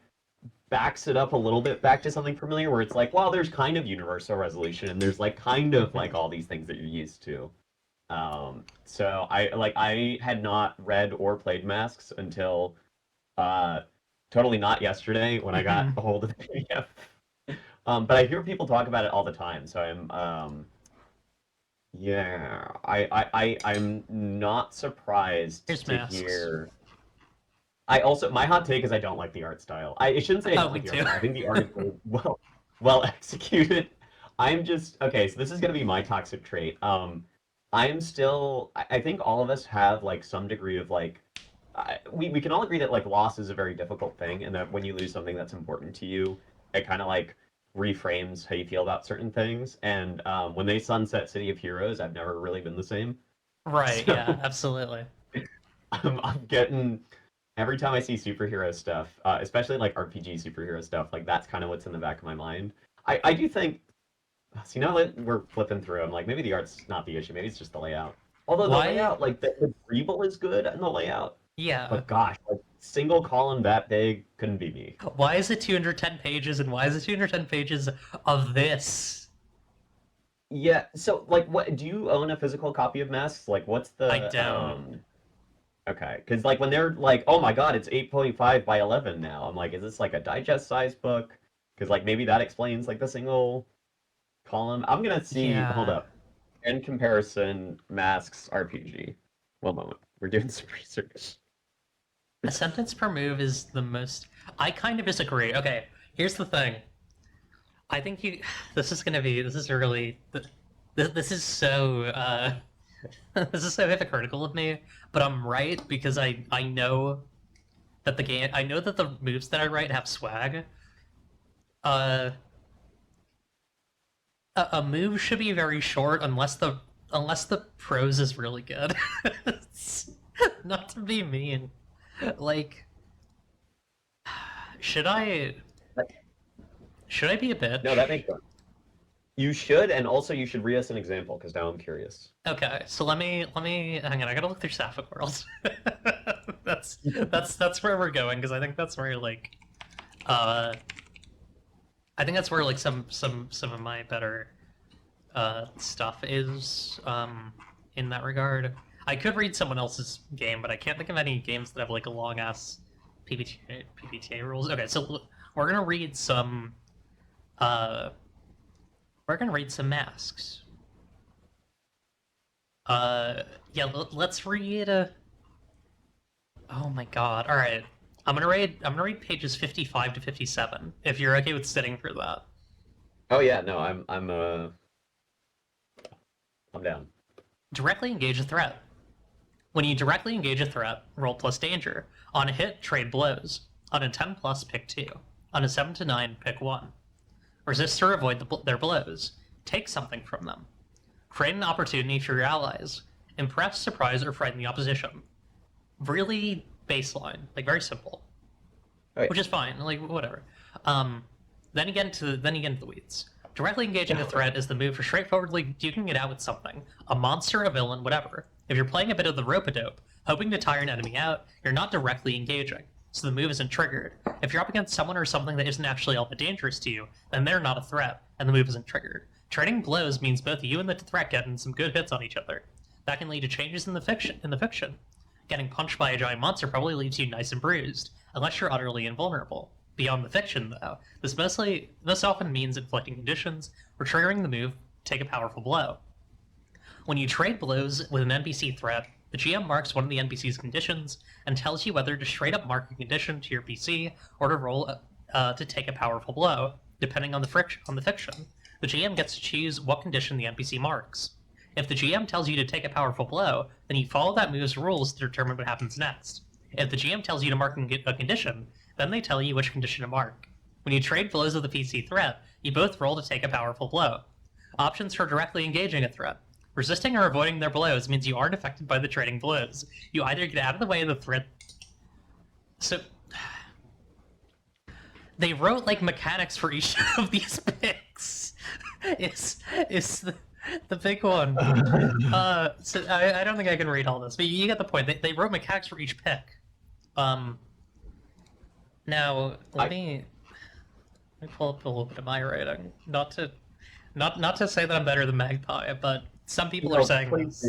backs it up a little bit back to something familiar where it's like, well, there's kind of universal resolution and there's like kind of Mhm. like all these things that you're used to. So I had not read or played Masks until uh totally not yesterday when I got Mhm. a hold of the PDF. But I hear people talk about it all the time, so yeah, I'm not surprised Here's to masks. hear. I also my hot take is I don't like the art style. I shouldn't say I Oh, don't me like the art too. style. I think the art is really well executed. I'm just okay. So this is gonna be my toxic trait. I'm still. I think all of us have like some degree of like. We can all agree that like loss is a very difficult thing, and that when you lose something that's important to you, it kind of like reframes how you feel about certain things. And when they sunset City of Heroes, I've never really been the same. Right, yeah, So absolutely. I'm getting every time I see superhero stuff, especially like RPG superhero stuff, like that's kind of what's in the back of my mind. I do think, see, now that we're flipping through, I'm like, maybe the art's not the issue, maybe it's just the layout. Although the Why? layout, like the Greeble is good in the layout, Yeah. but gosh, like single column that big couldn't be me. Why is it 210 pages and why is it 210 pages of this? Yeah, so like, what do you own a physical copy of Masks? Like, what's I the don't. Okay, because like when they're like, oh my God, it's 8.5 by 11 now. I'm like, is this like a digest size book? Because like maybe that explains like the single column. I'm gonna see. Hold Yeah. up. In comparison, Masks RPG. One moment. We're doing some research. A sentence per move is the most. I kind of disagree. Okay, here's the thing. I think you. This is gonna be. This is really. This is so. This is so hypocritical of me, but I'm right because I know that the game. I know that the moves that I write have swag. Uh, a move should be very short unless the prose is really good. Not to be mean, like should I That- should I be a No, that bitch? makes sense. You should, and also you should read us an example because now I'm curious. Okay, so let me hang on. I gotta look through Sapphic World. That's where we're going because I think that's where like uh I think that's where like some of my better stuff is in that regard. I could read someone else's game, but I can't think of any games that have like a long ass PBTA rules. Okay, so we're gonna read some uh we're gonna read some masks. Yeah, let's read. Oh my god! All right, I'm gonna read pages 55 to 57. If you're okay with sitting through that. Oh yeah, no, I'm down. Directly engage a threat. When you directly engage a threat, roll plus danger. On a hit, trade blows. On a 10 plus, pick 2. On a 7 to 9, pick 1. Resist or avoid their blows. Take something from them. Create an opportunity for your allies. Impress, surprise, or frighten the opposition. Really baseline, like very simple, Right. which is fine. Like whatever. Then you get into the weeds. Directly engaging a threat is the move for straightforwardly duking it out with something, a monster, a villain, whatever. If you're playing a bit of the rope-a-dope, hoping to tire an enemy out, you're not directly engaging, so the move isn't triggered. If you're up against someone or something that isn't actually all that dangerous to you, then they're not a threat, and the move isn't triggered. Trading blows means both you and the threat get in some good hits on each other. That can lead to changes in the fiction. Getting punched by a giant monster probably leaves you nice and bruised, unless you're utterly invulnerable. Beyond the fiction, though, this most often means inflicting conditions or triggering the move to take a powerful blow. When you trade blows with an NPC threat, the GM marks one of the NPC's conditions and tells you whether to straight up mark a condition to your PC or to roll to take a powerful blow, depending on the fiction. The GM gets to choose what condition the NPC marks. If the GM tells you to take a powerful blow, then you follow that move's rules to determine what happens next. If the GM tells you to mark a condition, then they tell you which condition to mark. When you trade blows with a PC threat, you both roll to take a powerful blow. Options for directly engaging a threat. Resisting or avoiding their blows means you aren't affected by the trading blows. You either get out of the way of the threat. So they wrote like mechanics for each of these picks. Is the big one. So I don't think I can read all this, but you get the point. They wrote mechanics for each pick. Now let me pull up a little bit of my writing. Not to say that I'm better than Magpie, but some people are saying this.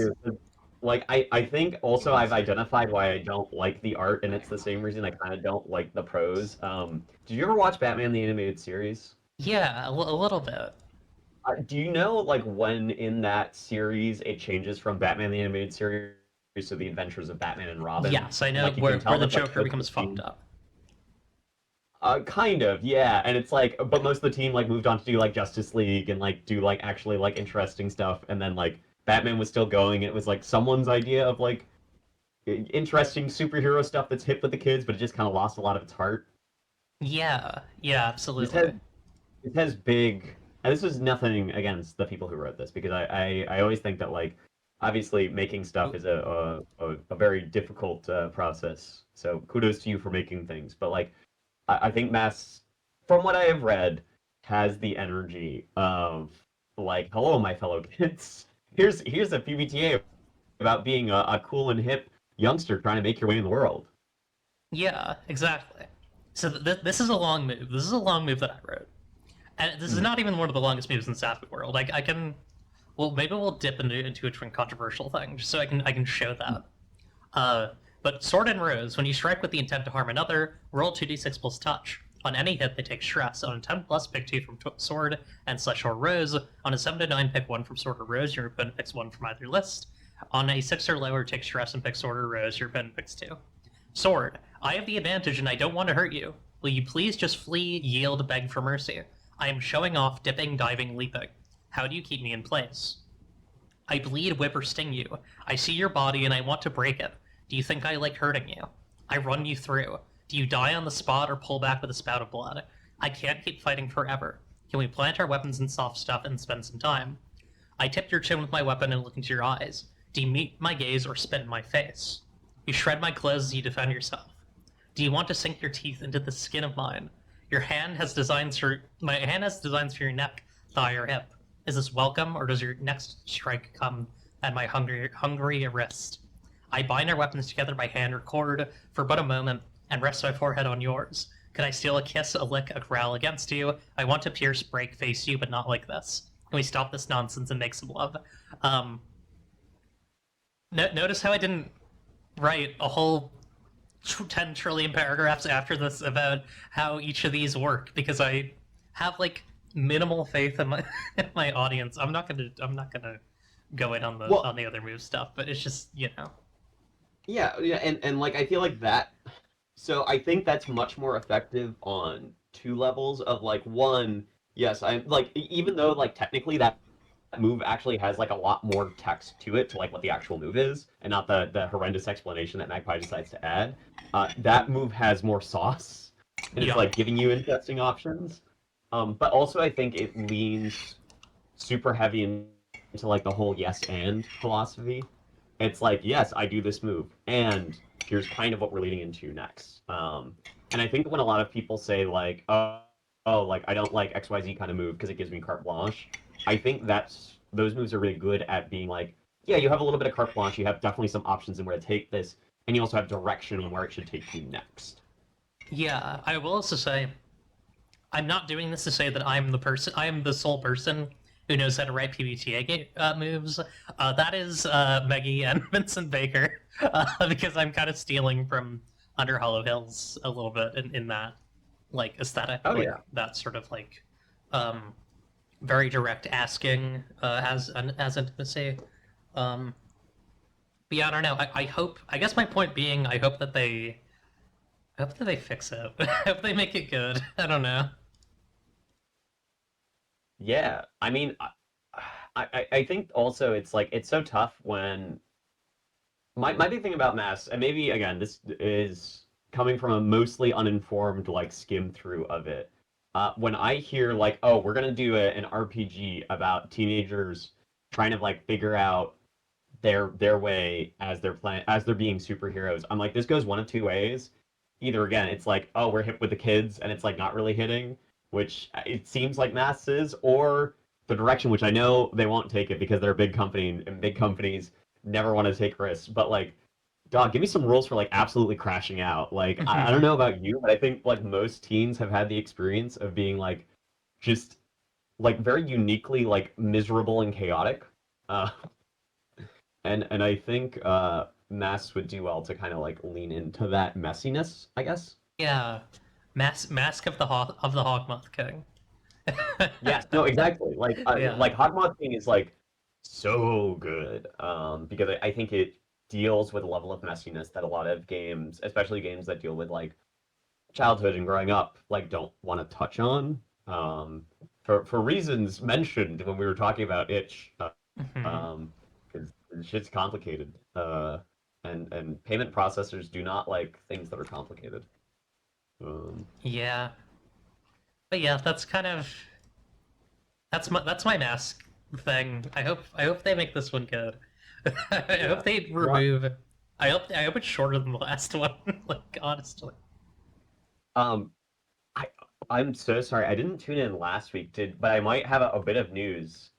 Like I think also I've identified why I don't like the art, and it's the same reason I kind of don't like the prose. Did you ever watch Batman the Animated Series? Yeah, a little bit. Do you know like when in that series it changes from Batman the Animated Series to the Adventures of Batman and Robin? Yes, I know Like, you where can tell the that, like, Joker becomes fucked up. Kind of, yeah. And it's like, but most of the team like moved on to do like Justice League and like do like actually like interesting stuff, and then like Batman was still going. And it was like someone's idea of like interesting superhero stuff that's hip with the kids, but it just kind of lost a lot of its heart. Yeah, absolutely. It has big, and this is nothing against the people who wrote this, because I always think that like obviously making stuff is a very difficult process. So kudos to you for making things, but like I think Mass, from what I have read, has the energy of like, hello, my fellow kids. Here's a PBTA about being a cool and hip youngster trying to make your way in the world. Yeah, exactly. So this is a long move. This is a long move that I wrote, and this is not even one of the longest moves in Sapphic World. Like I can, well, maybe we'll dip into a controversial thing, just so I can show that. But Sword and Rose, when you strike with the intent to harm another, roll 2d6 plus touch. On any hit, they take stress. On a 10 plus, pick 2 from Sword and / or Rose. On a 7 to 9, pick 1 from Sword or Rose. Your opponent picks 1 from either list. On a 6 or lower, take stress and pick Sword or Rose. Your opponent picks 2. Sword, I have the advantage and I don't want to hurt you. Will you please just flee, yield, beg for mercy? I am showing off, dipping, diving, leaping. How do you keep me in place? I bleed, whip, or sting you. I see your body and I want to break it. Do you think I like hurting you? I run you through. Do you die on the spot or pull back with a spout of blood? I can't keep fighting forever. Can we plant our weapons in soft stuff and spend some time? I tip your chin with my weapon and look into your eyes. Do you meet my gaze or spit in my face? You shred my clothes as you defend yourself. Do you want to sink your teeth into the skin of mine? My hand has designs for your neck, thigh, or hip. Is this welcome, or does your next strike come at my hungry wrist? I bind our weapons together by hand or cord for but a moment, and rest my forehead on yours. Could I steal a kiss, a lick, a growl against you? I want to pierce, break, face you, but not like this. Can we stop this nonsense and make some love? Um, notice how I didn't write a whole 10 trillion paragraphs after this about how each of these work, because I have like minimal faith in my in my audience. I'm not gonna go in Well, on the other move stuff, but it's just, you know. yeah, and like I feel like that. So I think that's much more effective on two levels of like one. Yes, I'm like even though like technically that move actually has like a lot more text to it to like what the actual move is, and not the horrendous explanation that Magpie decides to add. That move has more sauce, and it's Yeah. like giving you interesting options. But also I think it leans super heavy into like the whole yes and philosophy. It's like, yes, I do this move, and here's kind of what we're leading into next. And I think when a lot of people say like, like I don't like XYZ kind of move because it gives me carte blanche, I think those moves are really good at being like, yeah, you have a little bit of carte blanche, you have definitely some options in where to take this, and you also have direction on where it should take you next. Yeah, I will also say I'm not doing this to say that I am the sole person who knows how to write PBTA moves. That is Meggie and Vincent Baker, because I'm kind of stealing from Under Hollow Hills a little bit in that like aesthetic, Oh like yeah. that sort of like um, very direct asking as intimacy. Um, but yeah, I don't know. I hope. I guess my point being, I hope that they fix it. I hope they make it good. I don't know. Yeah. I mean, I think also it's like it's so tough when my big thing about mass, and maybe again, this is coming from a mostly uninformed like skim through of it. When I hear like, oh, we're gonna do an RPG about teenagers trying to like figure out their way as they're being superheroes, I'm like, this goes one of two ways. Either again, it's like, oh, we're hip with the kids, and it's like not really hitting, which it seems like mass is, or the direction which I know they won't take it because they're a big company and big companies never want to take risks. But like, dog, give me some rules for like absolutely crashing out. Like, I don't know about you, but I think like most teens have had the experience of being like just like very uniquely like miserable and chaotic. Uh, and I think Mass would do well to kind of like lean into that messiness, I guess. Yeah, Mask of the Hogmoth King. Yes, no, exactly. Yeah. Like Hogmoth King is like so good because I think it deals with a level of messiness that a lot of games, especially games that deal with like childhood and growing up, like don't want to touch on for reasons mentioned when we were talking about itch. Mhm. Um, because shit's complicated. And payment processors do not like things that are complicated. Um, Yeah, but yeah, that's my mask thing. I hope they make this one good. I yeah. hope they Right. remove. I hope it's shorter than the last one. Like honestly. Um, I I'm so sorry. I didn't tune in last week, but I might have a bit of news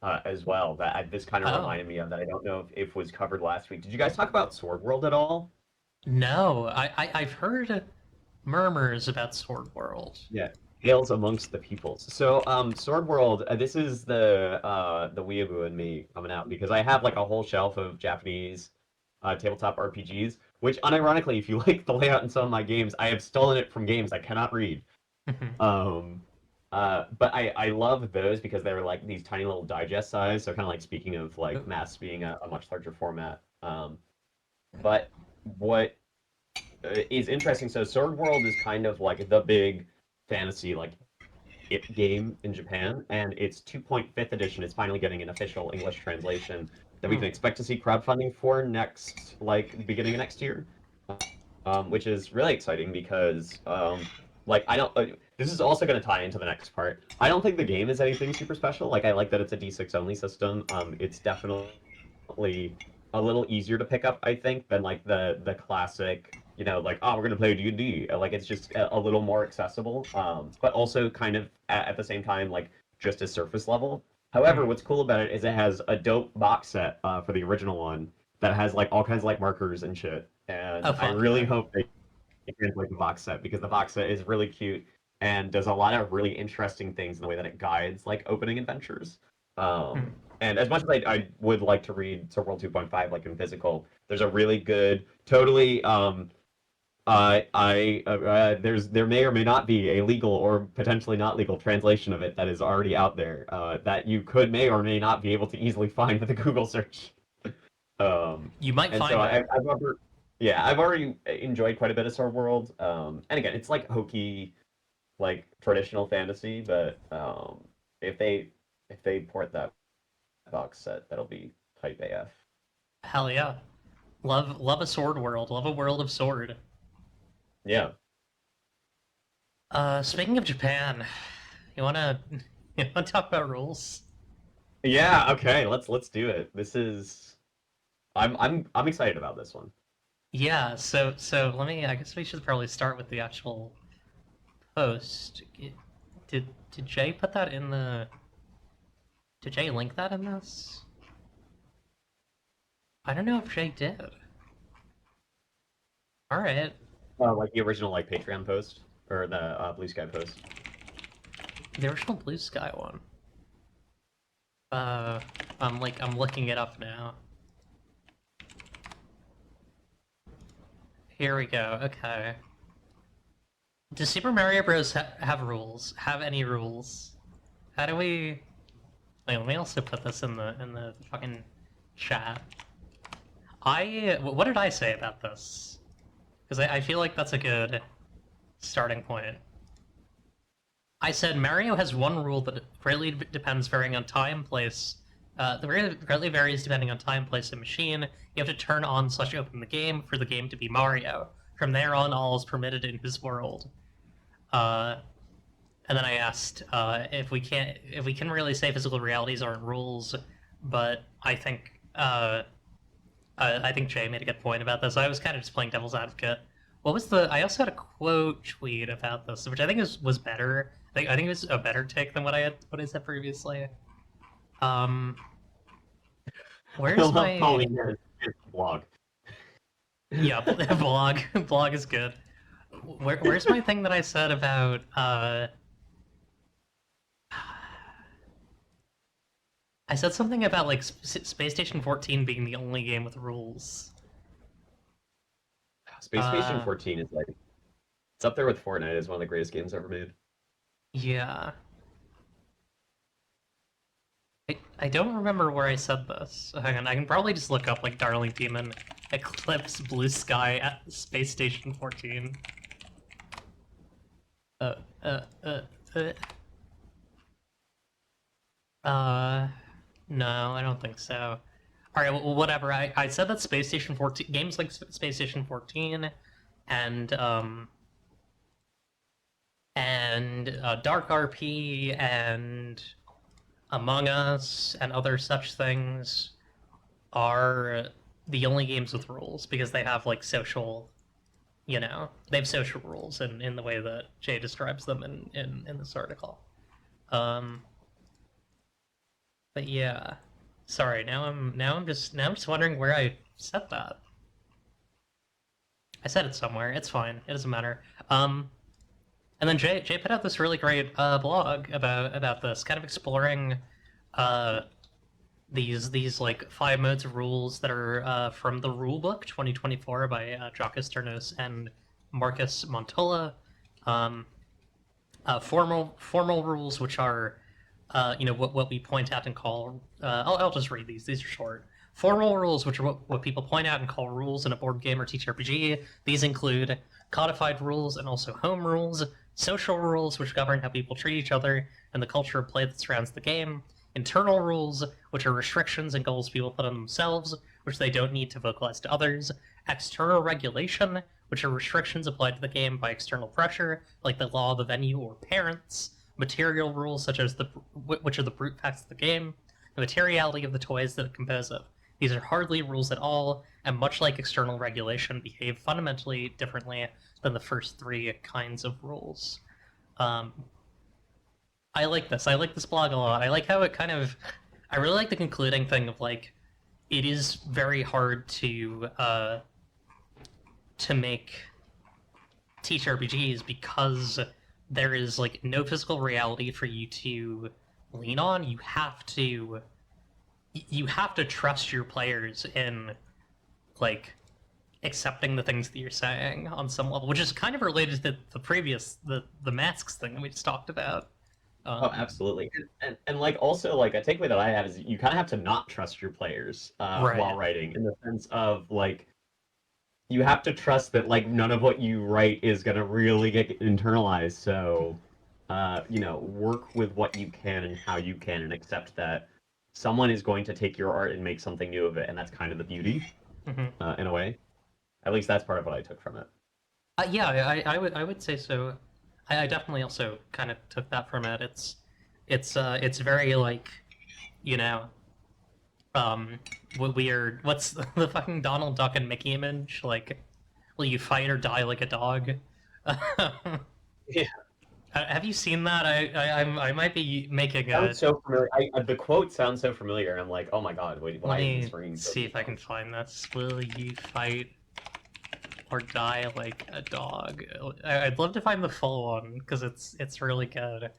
as well that this kind of Oh reminded me of that I don't know if was covered last week. Did you guys talk about Sword World at all? no, I've heard murmurs about Sword World. Yeah. Tales amongst the peoples. So, Sword World, this is the weeaboo in me coming out because I have like a whole shelf of Japanese tabletop RPGs, which unironically, if you like the layout in some of my games, I have stolen it from games I cannot read. Mhm. Um, but I love those because they're like these tiny little digest size. So kind of like speaking of like Ooh. mass being a much larger format. But what is interesting? So Sword World is kind of like the big fantasy like it game in Japan, and its 2.5th edition is finally getting an official English translation that we Hmm. can expect to see crowdfunding for next, like beginning of next year, which is really exciting because, like, I don't. This is also going to tie into the next part. I don't think the game is anything super special. Like, I like that it's a D6 only system. It's definitely a little easier to pick up, I think, than like the classic, like, oh, we're gonna play D&D. Like it's just a little more accessible, but also kind of at the same time like just as surface level. However, Hmm. what's cool about it is it has a dope box set for the original one that has like all kinds of like markers and shit. Oh And I fuck really yeah. hope they translate the box set because the box set is really cute and does a lot of really interesting things in the way that it guides like opening adventures. Hmm. And as much as I would like to read Sword World 2.5 like in physical, there's a really good, totally there may or may not be a legal or potentially not legal translation of it that is already out there that you could may or may not be able to easily find with a Google search. You might And so find it. I've already enjoyed quite a bit of Sword World. And again, it's like hokey, like traditional fantasy, but if they if they port that box set, that'll be hype AF. Hell yeah. Love a sword world. Love a world of sword. Yeah. Speaking of Japan, you wanna you wanna talk about rules? Yeah, okay, let's do it. This is I'm excited about this one. Yeah, so let me. I guess we should probably start with the actual post. Did Jay put that in the? Did Jay link that in this? I don't know if Jay did. All right, Like the original like Patreon post or the Blue Sky post. the original Blue Sky one. Uh, I'm looking it up now. Here we go. Okay. Does Super Mario Bros. Have rules? Have any rules? How do we? Wait, let me also put this in the fucking chat. What did I say about this? Because I feel like that's a good starting point. I said Mario has one rule that greatly depends varying on time, place. Greatly varies depending on time, place, and machine. You have to turn on slash open the game for the game to be Mario. From there on, all is permitted in his world. Uh, and then I asked if we can really say physical realities aren't rules, but I think Jay made a good point about this. I was kind of just playing devil's advocate. What was the? I also had a quote tweet about this, which I think was better. I think it was a better take than what I said previously. Um, I where's love my calling his blog. yeah blog? Blog is good. Where's my thing that I said about I said something about like Space Station 14 being the only game with rules. Space Station Uh, 14 is like it's up there with Fortnite as one of the greatest games ever made. yeah. I don't remember where I said this. Hang on, I can probably just look up like Darling Demon Eclipse Blue Sky at Space Station 14. Uh, uh, uh, uh, uh, no, I don't think so. Alright, well, whatever. I said that Space Station 14, games like Space Station 14 and, Dark RP and Among Us and other such things are the only games with rules because they have like social, they have social rules in the way that Jay describes them in this article. Um, but yeah, sorry. Now I'm just wondering where I said that. I said it somewhere. It's fine. It doesn't matter. And then Jay put out this really great blog about this, kind of exploring uh, these like 5 modes of rules that are from the Rulebook 2024 by Jacques Ternos and Marcus Montola. Um, formal rules, which are what we point out and call. I'll just read these. These are short. Formal rules, which are what people point out and call rules in a board game or TTRPG. These include codified rules and also home rules, social rules, which govern how people treat each other and the culture of play that surrounds the game, internal rules, which are restrictions and goals people put on themselves, which they don't need to vocalize to others, external regulation, which are restrictions applied to the game by external pressure, like the law of the venue or parents, material rules such as which are the brute facts of the game, the materiality of the toys that compose it. These are hardly rules at all, and much like external regulation, behave fundamentally differently than the first three kinds of rules. Um, I like this. I like this blog a lot. I like how it kind of. I really like the concluding thing of like, it is very hard to make TTRPGs because there is like no physical reality for you to lean on. You have to trust your players in like accepting the things that you're saying on some level, which is kind of related to the previous the masks thing that we just talked about. Oh, absolutely. And like also like a takeaway that I have is you kind of have to not trust your players while Right. writing in the sense of like you have to trust that like none of what you write is gonna really get internalized. So, work with what you can and how you can, and accept that someone is going to take your art and make something new of it, and that's kind of the beauty, Hmm. in a way. At least that's part of what I took from it. Yeah, I would say so. I definitely also kind of took that from it. It's very like, you know, weird. What's the fucking Donald Duck and Mickey image? Like, will you fight or die like a dog? Yeah, Have you seen that? I might be making a. sounds so familiar. The quote sounds so familiar, and I'm like, oh my god, wait, Let why is me this ringing so see many if I can bells? find this. Will you fight or die like a dog? I'd love to find the full one because it's really good.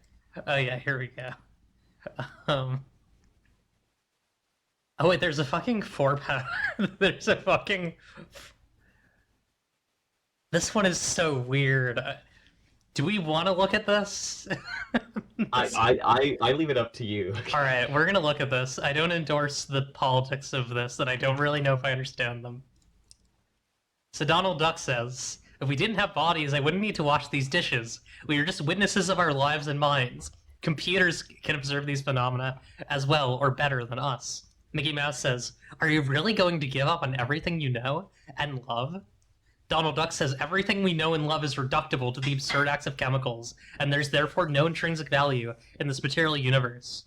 Oh yeah, here we go. Um. Oh wait, there's a fucking 4 pack. There's a fucking. This one is so weird. Do we want to look at this? I, This- I leave it up to you. All right, we're gonna look at this. I don't endorse the politics of this, and I don't really know if I understand them. So Donald Duck says, "If we didn't have bodies, I wouldn't need to wash these dishes. We are just witnesses of our lives and minds. Computers can observe these phenomena as well or better than us." Mickey Mouse says, "Are you really going to give up on everything you know and love?" Donald Duck says, "Everything we know and love is reductible to the absurd acts of chemicals, and there's therefore no intrinsic value in this material universe."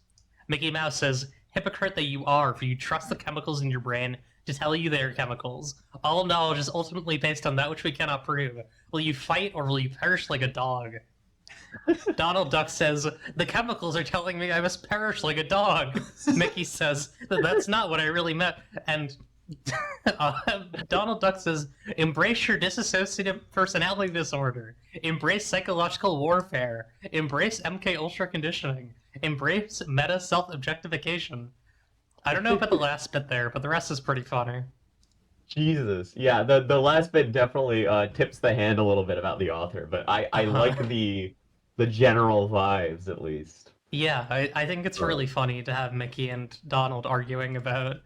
Mickey Mouse says, "Hypocrite that you are, for you trust the chemicals in your brain to tell you they are chemicals. All knowledge is ultimately based on that which we cannot prove. Will you fight or will you perish like a dog?" Donald Duck says, "The chemicals are telling me I must perish like a dog." Mickey says, "That's not what I really meant." And Donald Duck says, "Embrace your dissociative personality disorder. Embrace psychological warfare. Embrace MK Ultra conditioning. Embrace meta self-objectification." I don't know about the last bit there, but the rest is pretty funny. Jesus. Yeah, the last bit definitely tips the hand a little bit about the author, but I Uh-huh. like the general vibes at least. Yeah, I think it's Right. really funny to have Mickey and Donald arguing about.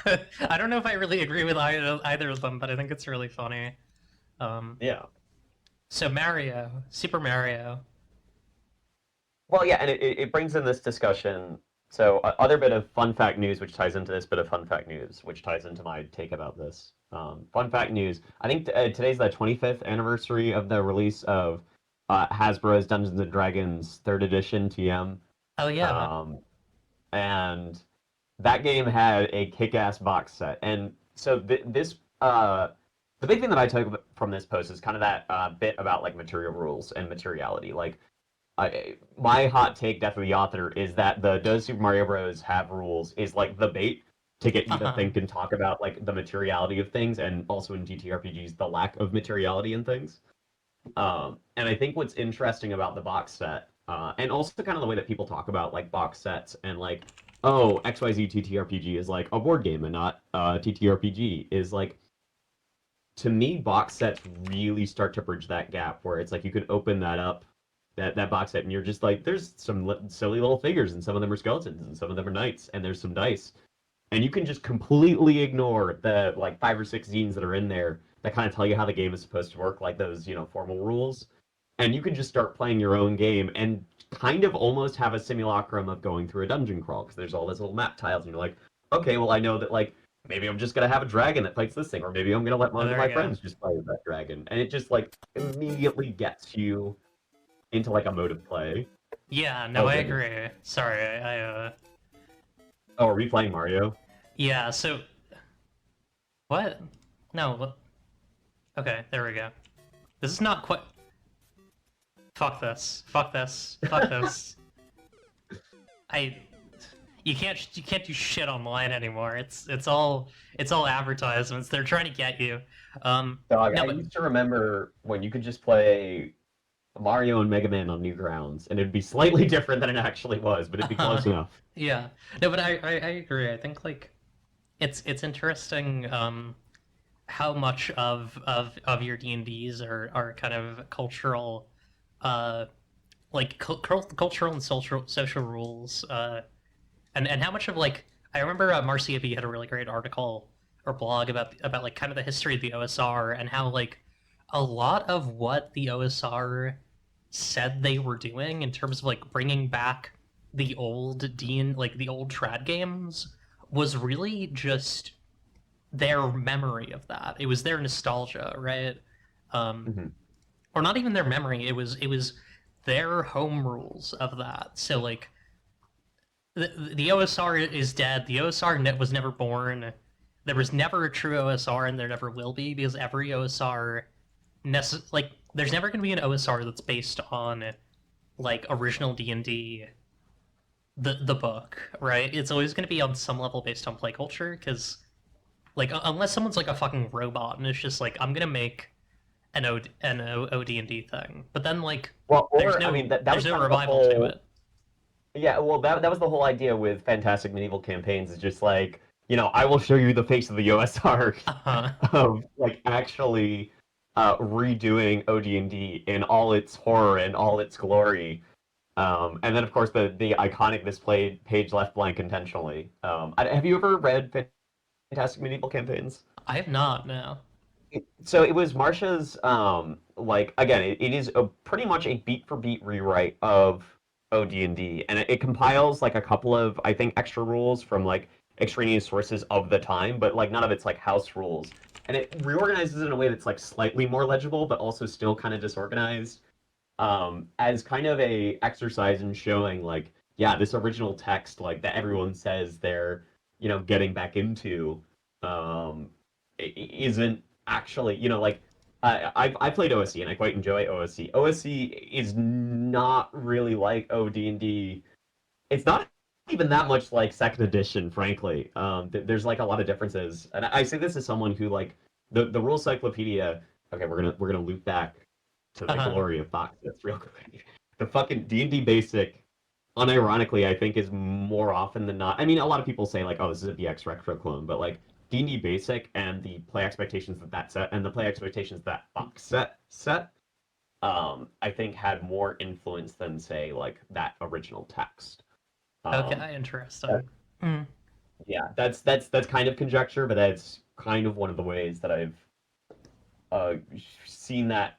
I don't know if I really agree with either of them, but I think it's really funny. Um, Yeah. so Mario, Super Mario. Well, yeah, and it brings in this discussion. So, other bit of fun fact news, which ties into this bit of fun fact news, which ties into my take about this. Fun fact news. I think today's the 25th anniversary of the release of Hasbro's Dungeons and Dragons third edition TM. Oh yeah. Um, and that game had a kick-ass box set. And so the big thing that I took from this post is kind of that bit about like material rules and materiality. Like my hot take, death of the author, is that the Does Super Mario Bros. Have rules is like the bait to get you to Uh-huh. think and talk about like the materiality of things, and also in TTRPGs the lack of materiality in things. And I think what's interesting about the box set, and also kind of the way that people talk about like box sets and like, oh, XYZ TTRPG is like a board game and not TTRPG, is like, to me, box sets really start to bridge that gap where it's like you can open that up, that box set, and you're just like, there's some silly little figures, and some of them are skeletons, and some of them are knights, and there's some dice, and you can just completely ignore the like 5 or 6 zines that are in there that kind of tell you how the game is supposed to work, like those formal rules, and you can just start playing your own game and kind of almost have a simulacrum of going through a dungeon crawl because there's all those little map tiles, and you're like, okay, well I know that like maybe I'm just gonna have a dragon that fights this thing, or maybe I'm gonna let Oh, one of there we my go. friends just play with that dragon, and it just like immediately gets you into like a mode of play. Yeah, no, Oh I goodness. agree. Sorry, Oh, are we playing Mario? yeah, so what? No, what? Okay, there we go. This is not quite. Fuck this. Fuck this. Fuck this. I you can't do shit online anymore. It's all advertisements. They're trying to get you. Dog, No, I but used to remember when you could just play Mario and Mega Man on Newgrounds, and it'd be slightly different than it actually was, but it'd be close enough. yeah. No, but I agree. I think like it's interesting how much of your D&Ds are kind of cultural uh like cultural and social rules and how much of like I remember Marcia B had a really great article or blog about like kind of the history of the OSR and how like a lot of what the OSR said they were doing in terms of like bringing back the old Dean like the old trad games was really just their memory of that. It was their nostalgia, right? Um, Mhm. or not even their memory. It was their home rules of that. So like the OSR is dead. The OSR was never born. There was never a true OSR, and there never will be because every OSR like there's never going to be an OSR that's based on like original D&D the book, right? It's always going to be on some level based on play culture because like unless someone's like a fucking robot and it's just like I'm going to make an OD&D thing. But then like Well, there's or I mean, no that there's was no kind of the revival to whole. it. Yeah, well, that was the whole idea with Fantastic Medieval Campaigns. Is just like, I will show you the face of the OSR Uh-huh. of like actually redoing OD&D in all its horror and all its glory. And then, of course, the iconic display page left blank intentionally. Have you ever read Fantastic Medieval Campaigns? I have not now. So it was Marsha's, like, again, it is pretty much a beat for beat rewrite of OD&D, and it compiles like a couple of, I think, extra rules from like extraneous sources of the time, but like none of it's like house rules. And it reorganizes in a way that's like slightly more legible, but also still kind of disorganized, as kind of a exercise in showing like, yeah, this original text like that everyone says they're, getting back into, um, isn't actually, like I played OSC and I quite enjoy OSC. OSC is not really like OD&D. It's not even that much like second edition, frankly. There's like a lot of differences, and I say this as someone who like the rule cyclopedia. Okay, we're gonna loop back to the Uh-huh. glory of box sets real quick. The fucking D&D basic, unironically, I think is more often than not. I mean, a lot of people say like, "Oh, this is a BX retro clone," but like D&D basic and the play expectations that set and the play expectations that box set, I think had more influence than say like that original text. Um, Okay, that- interesting. Mm. yeah, that's kind of conjecture, but that's kind of one of the ways that I've uh, seen that,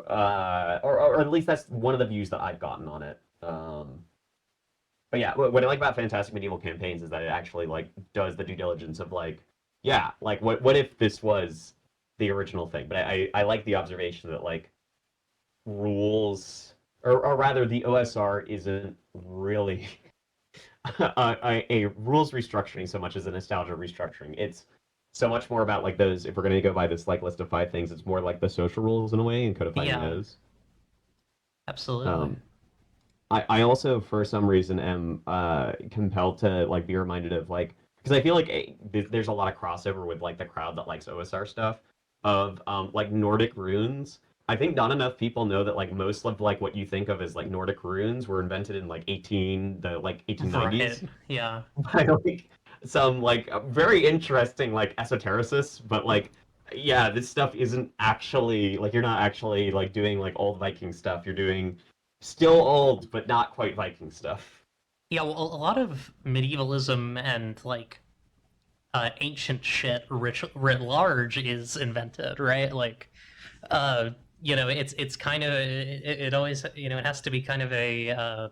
or at least that's one of the views that I've gotten on it. But yeah, what I like about Fantastic Medieval Campaigns is that it actually like does the due diligence of like, yeah, like what if this was the original thing? But I like the observation that like rules, or rather the OSR isn't really a rules restructuring so much as a nostalgia restructuring. It's so much more about like those. If we're gonna go by this like list of 5 things, it's more like the social rules in a way and codifying Yeah, those. absolutely. Um, I also for some reason am compelled to like be reminded of like because I feel like there's a lot of crossover with like the crowd that likes OSR stuff of like Nordic runes. I think not enough people know that like most of like what you think of as like Nordic runes were invented in like 1890s Right. Yeah. by like some like very interesting like esotericists, but like yeah, this stuff isn't actually like you're not actually like doing like old Viking stuff. You're doing still old but not quite Viking stuff. Yeah, well, a lot of medievalism and like ancient shit writ large is invented, right? Like uh it's kind of it always it has to be kind of a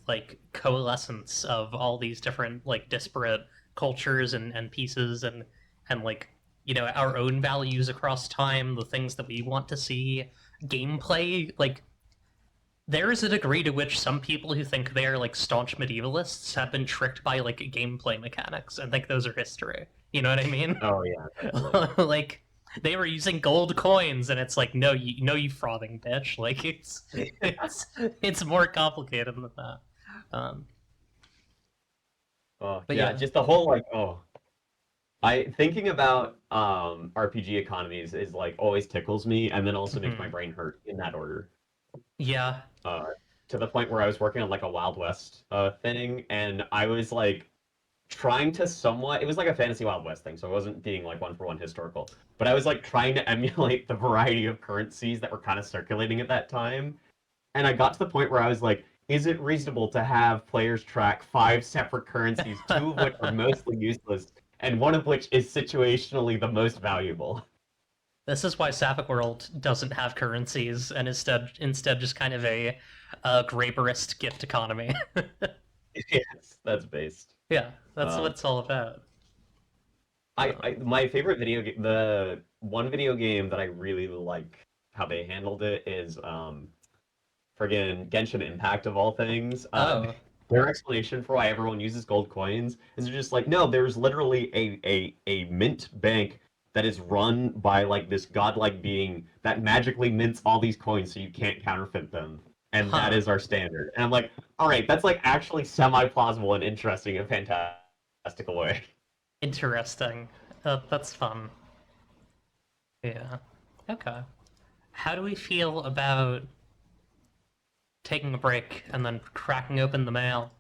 like coalescence of all these different like disparate cultures and pieces and like our own values across time, the things that we want to see, gameplay. Like there is a degree to which some people who think they are like staunch medievalists have been tricked by like gameplay mechanics and think those are history. You know what I mean? Oh yeah, definitely. Like they were using gold coins and it's like no you frothing bitch, like it's it's more complicated than that. Um, Oh but yeah, yeah. just the whole like I thinking about RPG economies is like always tickles me and then also makes my Mhm. brain hurt in that order. Yeah. Uh, to the point where I was working on like a Wild West thing and I was like trying to somewhat it was like a fantasy Wild West thing, so it wasn't being like one for one historical. But I was like trying to emulate the variety of currencies that were kind of circulating at that time. And I got to the point where I was like, is it reasonable to have players track five separate currencies, two of which are mostly useless, and one of which is situationally the most valuable? This is why Sapphic World doesn't have currencies and instead just kind of a graperist gift economy. Yes, that's based. Yeah, that's what Um, it's all about. my favorite video game, the one video game that I really like how they handled it is friggin' Genshin Impact of all things. Oh, Their explanation for why everyone uses gold coins is they're just like, no, there's literally a mint bank that is run by like this godlike being that magically mints all these coins so you can't counterfeit them. And that huh. is our standard. And I'm like, all right, that's like actually semi-plausible and interesting and fantastical way. Interesting. That's fun. Yeah. Okay. How do we feel about taking a break and then cracking open the mail?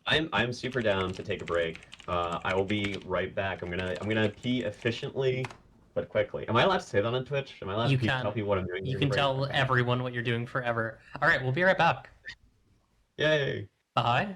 I'm super down to take a break. I will be right back. I'm gonna pee efficiently but quickly. Am I allowed to say that on Twitch? Am I allowed to You tell can. people what I'm doing You during the can break? tell Okay. everyone what you're doing forever. All right, we'll be right back. Yay! Bye.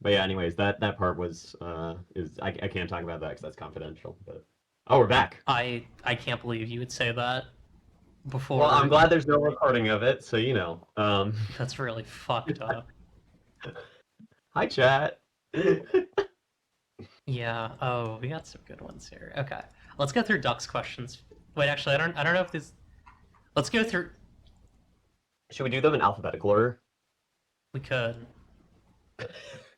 But yeah, anyways, that part was is I can't talk about that because that's confidential. But oh, we're back. I can't believe you would say that Well, I'm before. glad there's no recording of it, so you know. That's really fucked up. Hi, chat. Yeah. Oh, we got some good ones here. Okay, let's go through Duck's questions. Wait, actually, I don't know if this. Let's go through. Should we do them in alphabetical order? We could.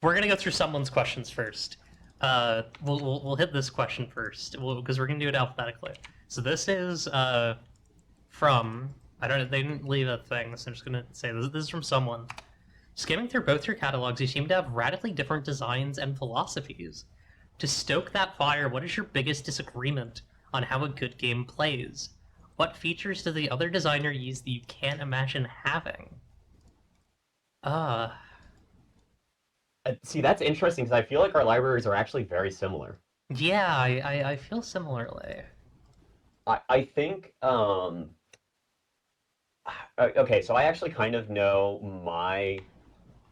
We're gonna go through someone's questions first. We'll hit this question first because we're gonna do it alphabetically. So this is from I don't know. They didn't leave a thing, so I'm just gonna say this is from someone. Skimming through both your catalogs, you seem to have radically different designs and philosophies. To stoke that fire, what is your biggest disagreement on how a good game plays? What features does the other designer use that you can't imagine having? Uh, See, that's interesting because I feel like our libraries are actually very similar. yeah, I feel similarly. I think okay, so I actually kind of know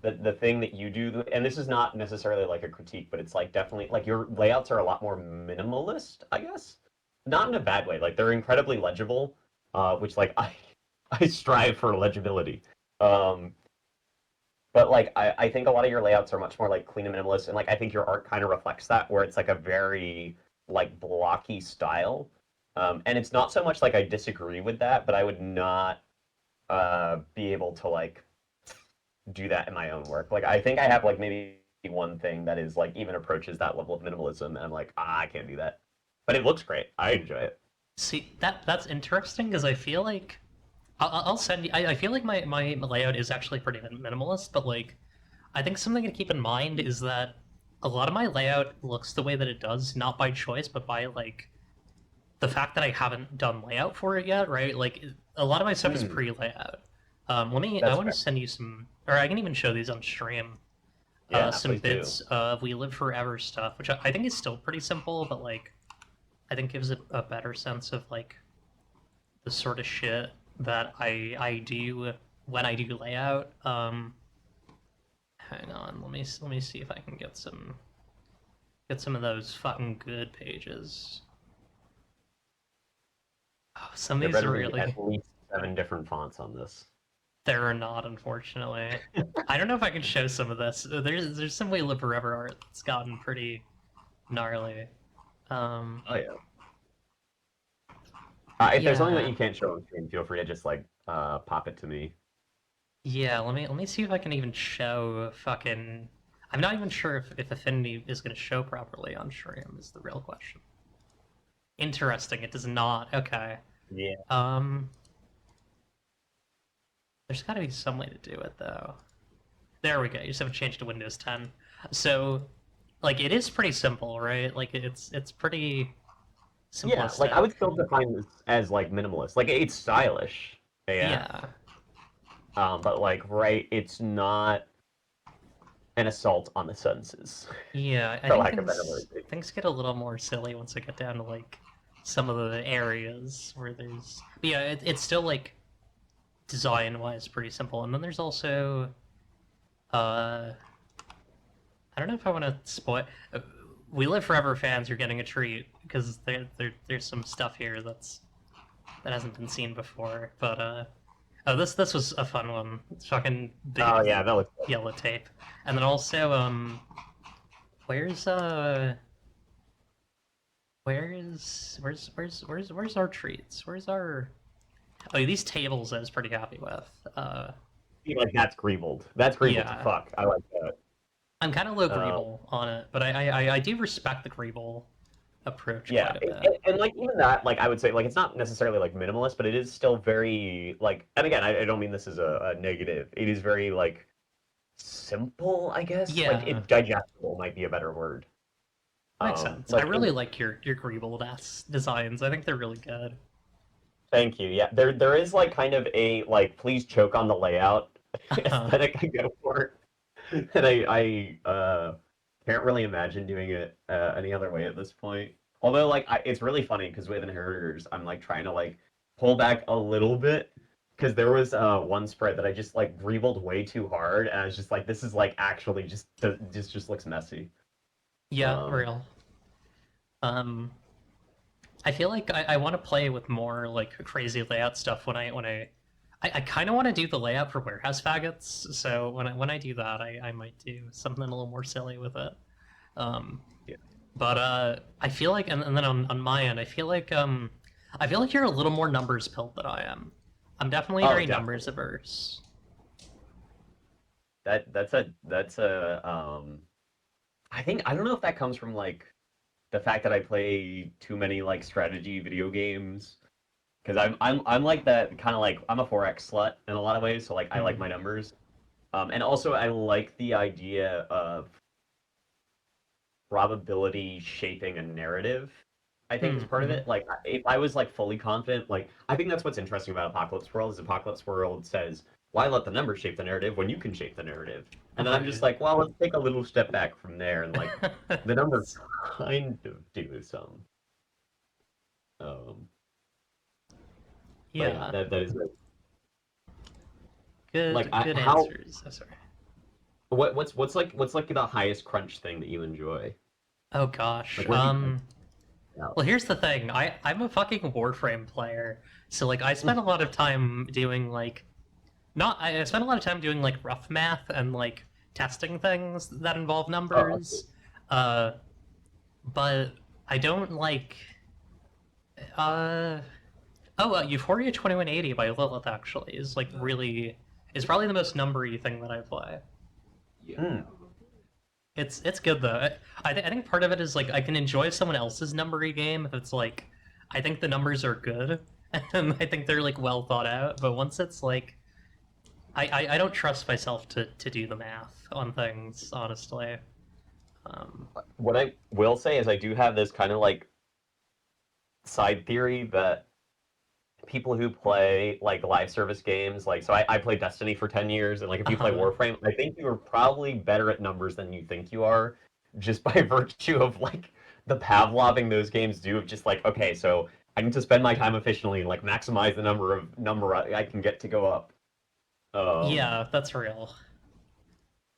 the thing that you do, and this is not necessarily like a critique, but it's like definitely like your layouts are a lot more minimalist, I guess. Not in a bad way. Like they're incredibly legible, which like I strive for legibility. Um, but like I think a lot of your layouts are much more like clean and minimalist, and like I think your art kind of reflects that, where it's like a very like blocky style. And it's not so much like I disagree with that, but I would not be able to like do that in my own work. Like I think I have like maybe one thing that is like even approaches that level of minimalism, and I'm like, I can't do that. But it looks great. I enjoy it. See, that's interesting because I feel like I'll send you. I feel like my layout is actually pretty minimalist, but like I think something to keep in mind is that a lot of my layout looks the way that it does, not by choice, but by like the fact that I haven't done layout for it yet, right? Like a lot of my stuff is Hmm, pre-layout. Let me. I that's want to fair. send you some, or I can even show these on stream. Yeah, Some please do. bits of We Live Forever stuff, which I think is still pretty simple, but like I think gives it a better sense of like the sort of shit that I do when I do layout. Hang on, let me see if I can get some of those fucking good pages. Oh, some of There these are better be at really least 7 different fonts on this. there are not, unfortunately. I don't know if I can show some of this. There's some We Live Forever art that's gotten pretty gnarly. Um, Oh yeah. If there's something that yeah, you can't show on screen, feel free to just like pop it to me. yeah. Let me see if I can even show fucking. I'm not even sure if Affinity is going to show properly on stream. Is the real question. Interesting. It does not. Okay. Yeah. Um, there's got to be some way to do it though. There we go. You just have to change to Windows 10. So, like, it is pretty simple, right? Like, it's pretty Yeah, like I simplistic. would still define this as like minimalist. Like it's stylish AF. Yeah, But like right, it's not an assault on the senses, yeah. I for think lack of better things word. things get a little more silly once I get down to like some of the areas where there's. But yeah, it's still like design-wise pretty simple, and then there's also uh I don't know if I want to spoil. We Live Forever fans are getting a treat because there's some stuff here that hasn't been seen before. But oh, this was a fun one. It's fucking Oh big yeah, that looks good. yellow tape, and then also where's where's our treats? Where's our oh these tables I was pretty happy with. See, like that's Greebled. That's Greebled to Yeah, fuck. I like that. I'm kind of low Uh, Greeble on it, but I do respect the Greeble approach yeah, quite a bit. and like even that, like I would say, like it's not necessarily like minimalist, but it is still very like. And again, I don't mean this as a negative. It is very like simple, I guess. Like Yeah, it digestible might be a better word. makes sense. I Like really like your Greeble ass designs. I think they're really good. thank you. Yeah, there is like kind of a like please choke on the layout aesthetic I go for, and I can't really imagine doing it any other way at this point. Although like it's really funny because with inheritors, I'm like trying to like pull back a little bit because there was one spread that I just like dribbled way too hard, and I was just like, this is like actually just looks messy. Yeah, Um, real. Um, I feel like I want to play with more like crazy layout stuff when I kind of want to do the layout for warehouse faggots. So when I do that, I might do something a little more silly with it. Um, yeah. but I feel like, and then on my end, I feel like you're a little more numbers pilled than I am. I'm definitely Oh, very numbers definitely. averse. That's a. I think I don't know if that comes from like the fact that I play too many like strategy video games. Because I'm like that kind of like I'm a 4X slut in a lot of ways, so like I like Mm, my numbers. And also I like the idea of probability shaping a narrative. I think is part of mm. it. Like if I was like fully confident, like I think that's what's interesting about Apocalypse World is Apocalypse World says, why let the numbers shape the narrative when you can shape the narrative? And then I'm just Right. like, well, let's take a little step back from there and like the numbers kind of do some. Um, but yeah, Yeah. that is like Good how answers. Oh, sorry. what's like the highest crunch thing that you enjoy? Oh gosh. Like what do you crunch out? Well, here's the thing. I'm a fucking Warframe player, so like I spend a lot of time doing like not I spend a lot of time doing like rough math and like testing things that involve Oh, okay. numbers. Uh, but I don't like uh Euphoria 2180 by Lilith actually is like really is probably the most numbery thing that I play. Hmm. It's good though. I think part of it is like I can enjoy someone else's numbery game if it's like I think the numbers are good and I think they're like well thought out. But once it's like I don't trust myself to do the math on things honestly. Um, What I will say is I do have this kind of like side theory that people who play like live service games, like so I played Destiny for 10 years, and like if you play uh, Warframe, I think you are probably better at numbers than you think you are, just by virtue of like the Pavloving those games do of just like, okay, so I need to spend my time efficiently and like maximize the number I can get to go up. Um, yeah, that's real.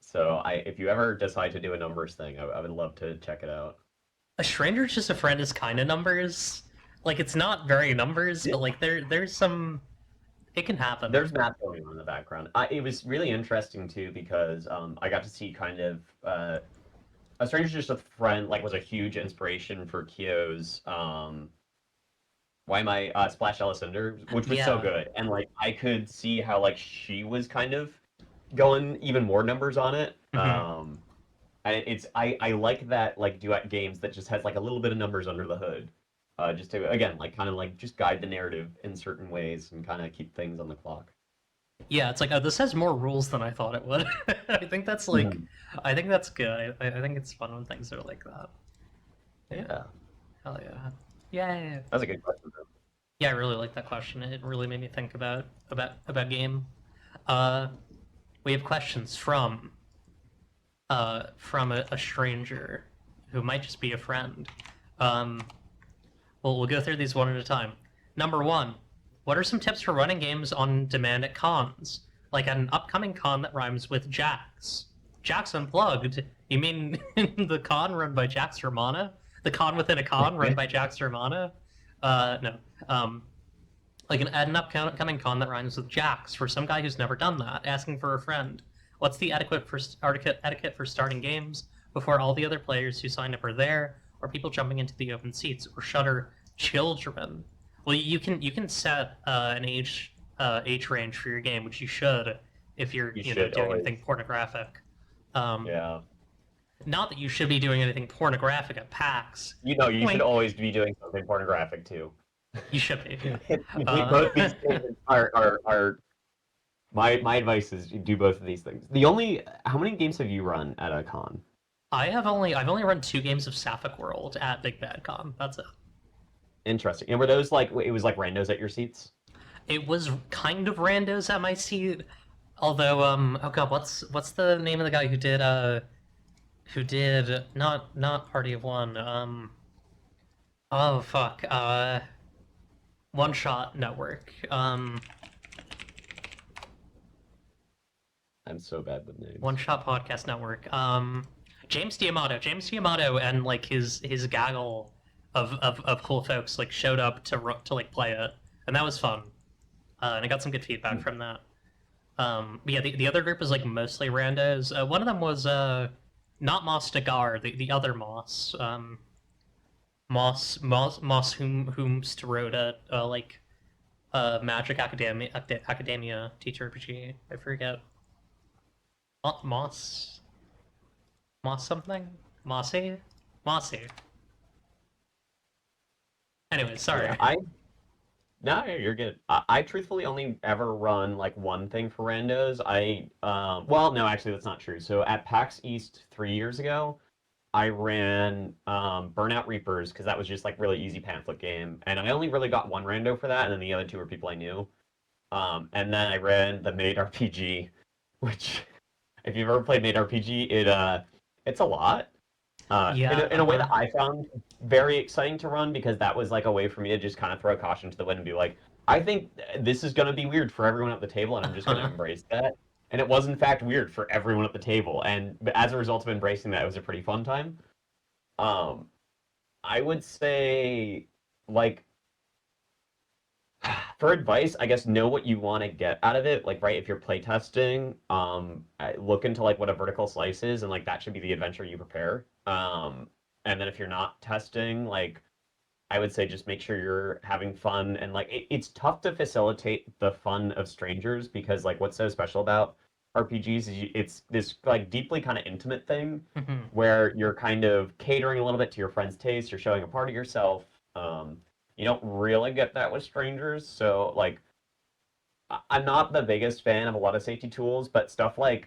so I if you ever decide to do a numbers thing, I would love to check it out. A stranger's just a friend is kind of numbers. Like it's not very numbers, Yeah. but like there's some it can happen. There's math going on in the background. It was really interesting too because I got to see kind of A Stranger's Just a Friend like was a huge inspiration for Kyo's Why Am I Splash Alessander, which was so Yeah. good, and like I could see how like she was kind of going even more numbers on it. Hmm. And I like that like duet games that just has like a little bit of numbers under the hood. Just to again like kind of like just guide the narrative in certain ways and kind of keep things on the clock. Yeah, it's like, oh, this has more rules than I thought it would. I think that's like, Mhm. I think that's good. I think it's fun when things are like that. Yeah, Yeah, hell yeah. Yeah. that's a good question. Yeah, I really like that question. It really made me think about game. Uh, we have questions from a stranger who might just be a friend. Um, well, we'll go through these one at a time. Number one, what are some tips for running games on demand at cons? Like at an upcoming con that rhymes with Jax. Jax Unplugged? You mean the con run by Jax Romana? The con within a con run by Jax Romana? No. Like at an upcoming con that rhymes with Jax for some guy who's never done that, asking for a friend. What's the etiquette for starting games before all the other players who signed up are there, or people jumping into the open seats, or shutter children? Well, you can set an age range for your game, which you should if you're You should doing always, anything pornographic. Um, yeah. not that you should be doing anything pornographic at PAX. You know, you should Wink. always be doing something pornographic too. You should be. Yeah. Both these Uh, statements are my advice is you do both of these things. The only how many games have you run at a con? I've only run two games of Sapphic World at Big Bad Con. That's it. Interesting. And were those like it was like randos at your seats? It was kind of randos at my seat, although oh god, what's the name of the guy who did not Party of One oh fuck One Shot Network I'm so bad with One names. Shot Podcast Network. James Diamato, and like his gaggle of cool folks like showed up to like play it, and that was fun. And I got some good feedback from that. But yeah, the other group is like mostly randos. One of them was not Moss Nagar, the other Moss. Moss whomst wrote a like Magic Academia TTRPG. I forget. Moss something? Mossy. Anyway, Yeah, sorry. I no, you're good. I truthfully only ever run like one thing for randos. Well, no, actually that's not true. So at PAX East 3 years ago, I ran Burnout Reapers because that was just like really easy pamphlet game, and I only really got one rando for that, and then the other two were people I knew. And then I ran the Made RPG, which if you've ever played Made RPG, it's a lot. In Yeah. in a way that I found very exciting to run because that was like a way for me to just kind of throw caution to the wind and be like, I think this is going to be weird for everyone at the table, and I'm just going to embrace that. And it was in fact weird for everyone at the table, and but as a result of embracing that, it was a pretty fun time. Um, I would say like for advice, I guess know what you want to get out of it. Like, right, if you're playtesting, look into like what a vertical slice is, and like that should be the adventure you prepare. And then if you're not testing, like I would say just make sure you're having fun and like it's tough to facilitate the fun of strangers because like what's so special about RPGs is it's this like deeply kind of intimate thing Mhm. where you're kind of catering a little bit to your friend's taste, you're showing a part of yourself. You don't really get that with strangers, so like I'm not the biggest fan of a lot of safety tools, but stuff like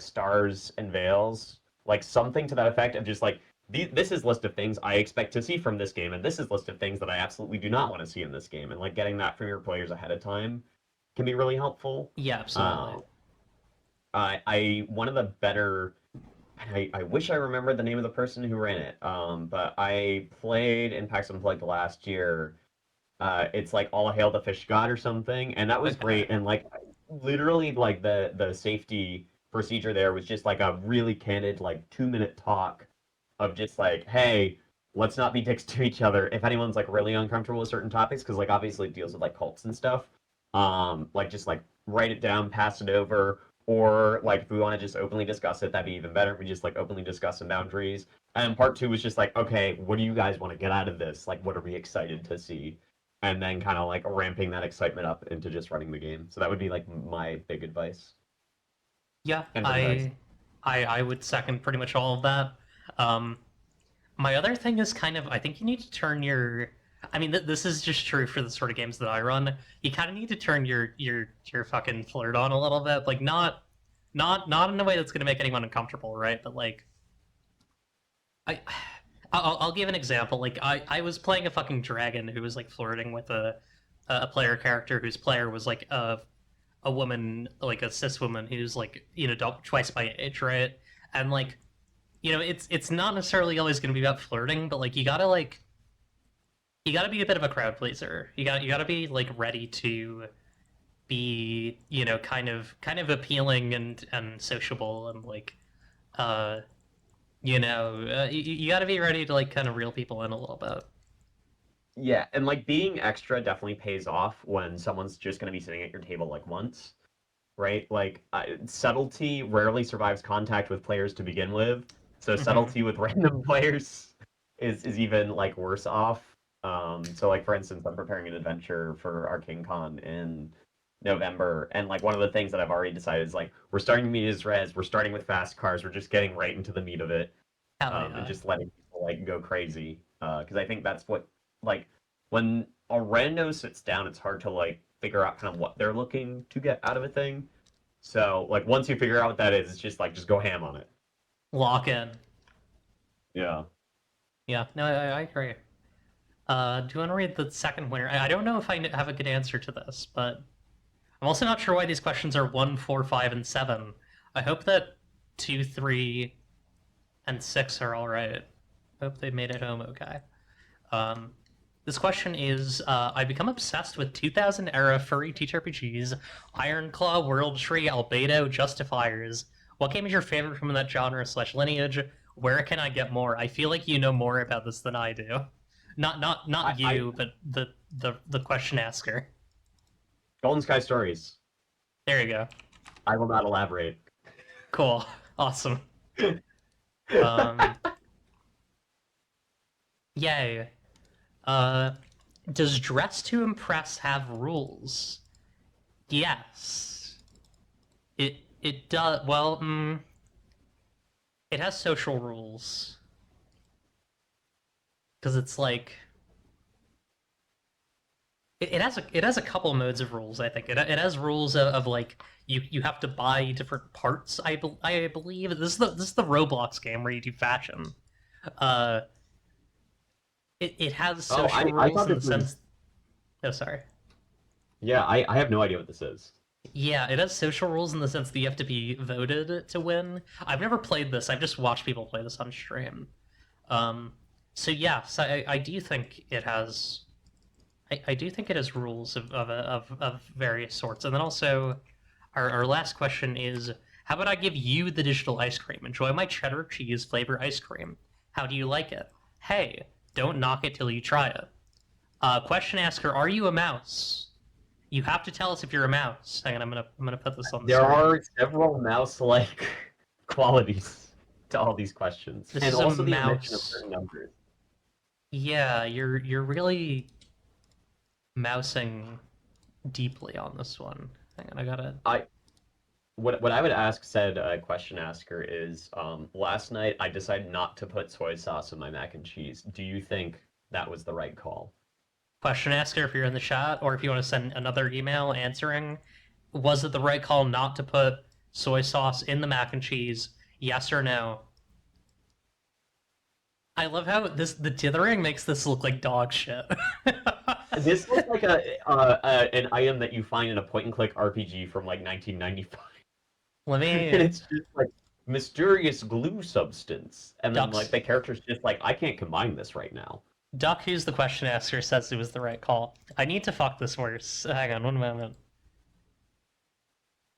stars and veils, like something to that effect of just like this is list of things I expect to see from this game, and this is list of things that I absolutely do not want to see in this game, and like getting that from your players ahead of time can be really helpful. Yeah, absolutely. Um, I one of the better. I wish I remembered the name of the person who ran it. But I played in PAX Unplugged last year. It's like All Hail the Fish God or something, and that was Okay. great. And like literally, like the safety procedure there was just like a really candid, like 2 minute talk of just like, hey, let's not be dicks to each other. If anyone's like really uncomfortable with certain topics, because like obviously it deals with like cults and stuff, like just like write it down, pass it over, or like if we want to just openly discuss it, that'd be even better. We just like openly discuss some boundaries. And part two was just like, okay, what do you guys want to get out of this? Like, what are we excited to see? And then kind of like ramping that excitement up into just running the game. So that would be like my big advice Yeah, and for advice. I would second pretty much all of that. Um, my other thing is kind of I think you need to turn your. I mean, this is just true for the sort of games that I run. You kind of need to turn your fucking flirt on a little bit, like not in a way that's going to make anyone uncomfortable, right? But like I. I'll give an example. Like I was playing a fucking dragon who was like flirting with a player character whose player was like a woman, like a cis woman who's like twice my age, right? And like it's not necessarily always going to be about flirting, but like you gotta be a bit of a crowd pleaser. You gotta be like ready to be kind of appealing and sociable and like uh you gotta be ready to like kind of reel people in a little bit. Yeah, and like being extra definitely pays off when someone's just going to be sitting at your table like once, right? Like subtlety rarely survives contact with players to begin with, so Hmm. subtlety with random players is even like worse off. So like for instance, I'm preparing an adventure for Arcane Con in November, and like one of the things that I've already decided is like we're starting to meet as res, we're starting with fast cars, we're just getting right into the meat of it, Hell and yeah. just letting people like go crazy. Because I think that's what like when a rando sits down, it's hard to like figure out kind of what they're looking to get out of a thing. So like once you figure out what that is, it's just like just go ham on it. Lock in. Yeah. Yeah, no, I agree. Do you want to read the second winner? I don't know if have a good answer to this, but I'm also not sure why these questions are 1, 4, 5, and 7. I hope that 2, 3, and 6 are all right. Hope they made it home okay. Um, This question is: I become obsessed with 2000 era furry TTRPGs, Ironclaw, World Tree, Albedo, Justifiers. What game is your favorite from that genre slash lineage? Where can I get more? I feel like you know more about this than I do. Not I you, but the question asker. Golden Sky Stories. There you go. I will not elaborate. Cool. Awesome. Um, yay. Uh, does Dress to Impress have rules? Yes. It does. Well, it has social rules because it's like it has a couple modes of rules. I think it has rules of like you have to buy different parts. I believe this is the Roblox game where you do fashion. Uh, it has Oh, social I rules thought in the this was. sense. Oh, sorry. Yeah, I have no idea what this is. Yeah, it has social rules in the sense that you have to be voted to win. I've never played this. I've just watched people play this on stream. Um, so yes, I do think it has. I do think it has rules of various sorts. And then also, our last question is: how about I give you the digital ice cream? Enjoy my cheddar cheese flavor ice cream. How do you like it? Hey, don't knock it till you try it. Question asker: are you a mouse? You have to tell us if you're a mouse. Hang on, I'm gonna put this on the There screen. are several mouse-like qualities to all these questions, This and is a also the omission of mouse. certain numbers. Yeah, you're really mousing deeply on this one. Hang on, I gotta. I what I would ask said question asker is, last night I decided not to put soy sauce in my mac and cheese. Do you think that was the right call? Question asker, if you're in the chat, or if you want to send another email answering, was it the right call not to put soy sauce in the mac and cheese? Yes or no? I love how the dithering makes this look like dog shit. This looks like an item that you find in a point-and-click RPG from like 1995. Let And me it's just like mysterious glue substance, and then like ducks. the character's just like, I can't combine this right now. Duck, who's the question asker, says it was the right call. I need to fuck this worse. Hang on one moment.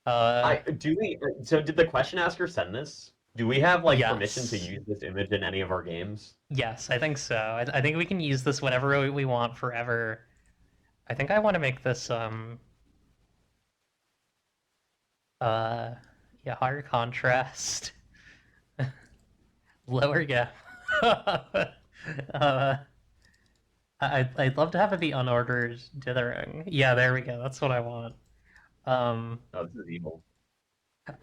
I do we so did the question asker send this? Do we have like permission to Yes. use this image in any of our games? Yes, I think so. I think we can use this whenever we want forever. I think I want to make this uh yeah, higher contrast, lower gap. uh I'd love to have it be unordered dithering. Yeah, there we go. That's what I want. Um Oh, this is evil.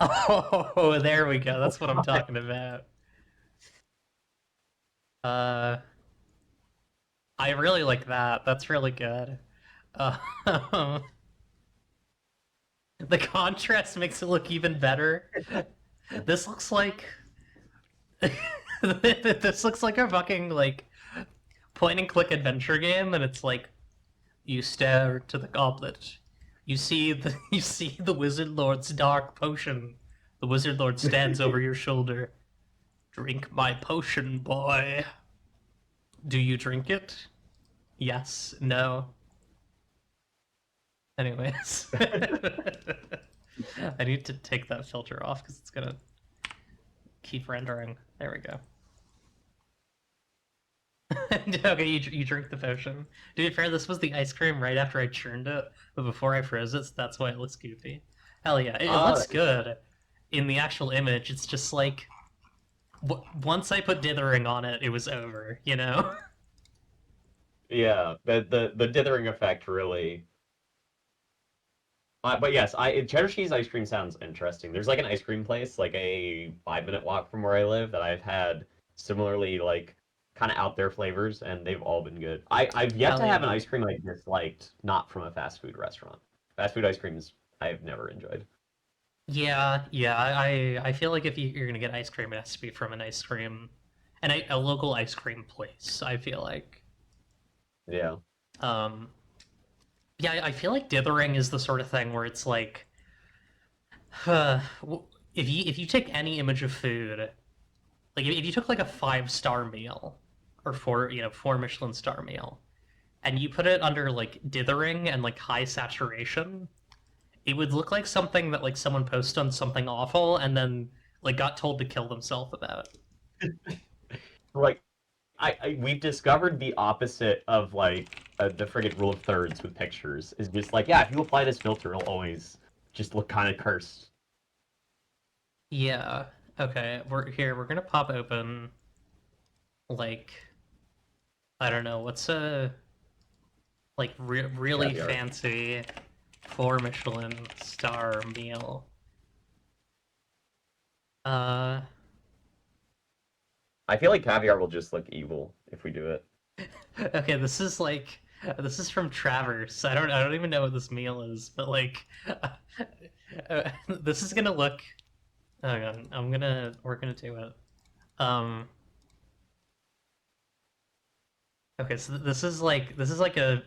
oh, there we go. That's what I'm talking about. Uh I really like that. That's really good. Uh, the contrast makes it look even better. This looks like this looks like a fucking like point and click adventure game, and it's like you stare to the goblet. You see the wizard lord's dark potion. The wizard lord stands over your shoulder. Drink my potion, boy. Do you drink it? Yes. No. Anyways, I need to take that filter off because it's gonna keep rendering. There we go. Okay, you drink the potion. To be fair, this was the ice cream right after I churned it, but before I froze it, so that's why it looks goofy. Hell yeah, it Uh, looks good in the actual image. It's just like once I put dithering on it, it was over. You know? yeah, the dithering effect really. But yes, I cheddar cheese ice cream sounds interesting. There's like an ice cream place, like a 5 minute walk from where I live, that I've had similarly like kind of out there flavors, and they've all been good. I've yet Hell to have an yeah. ice cream I disliked, not from a fast food restaurant. Fast food ice creams I've never enjoyed. Yeah, yeah. I feel like if you're gonna get ice cream, it has to be from an ice cream, a local ice cream place. I feel like. Yeah. Um, yeah, I feel like dithering is the sort of thing where it's like, uh, if you take any image of food, like if you took like a 5-star meal or four Michelin star meal, and you put it under like dithering and like high saturation, it would look like something that like someone posted on something awful and then like got told to kill themselves about. Like we've discovered the opposite of like the friggin' rule of thirds with pictures is just like, yeah, if you apply this filter, it'll always just look kind of cursed. Yeah. Okay. We're here. We're gonna pop open like I don't know what's a like really Caviar. fancy 4 Michelin star meal. Uh. I feel like caviar will just look evil if we do it. Okay. This is from Travers. I don't even know what this meal is, but like this is gonna look. Hang on. We're gonna do it. Um. Okay. So this is like a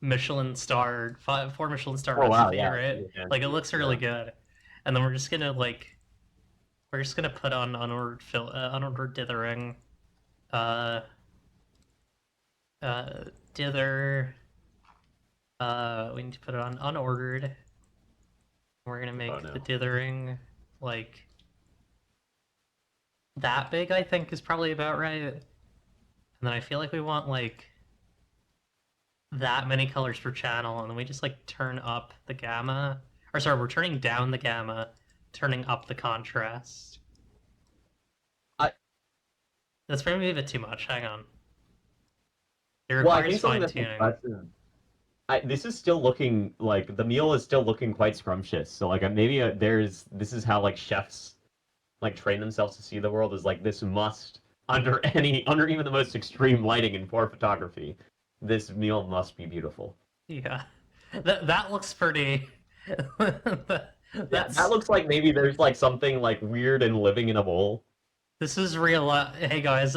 Michelin star, 4 Michelin star Oh wow, recipe, yeah, right? really Like it fancy. looks really Yeah. good. And then we're just gonna put on unordered dithering, uh, dither. We need to put it on unordered. We're gonna Oh make the no. dithering like that big. I think is probably about right. And then I feel like we want like that many colors per channel, and then we just like turn up the gamma. Or sorry, we're turning down the gamma, turning up the contrast. I That's maybe a bit too much. Hang on. It well, I requires think something fine that's tuning. impressive. This is still looking like the meal is still looking quite scrumptious. So like maybe there's this is how like chefs like train themselves to see the world is like this must under even the most extreme lighting in poor photography, this meal must be beautiful. Yeah, that looks pretty. Yeah, that That's looks like maybe there's like something like weird and living in a bowl. this is real. Hey guys,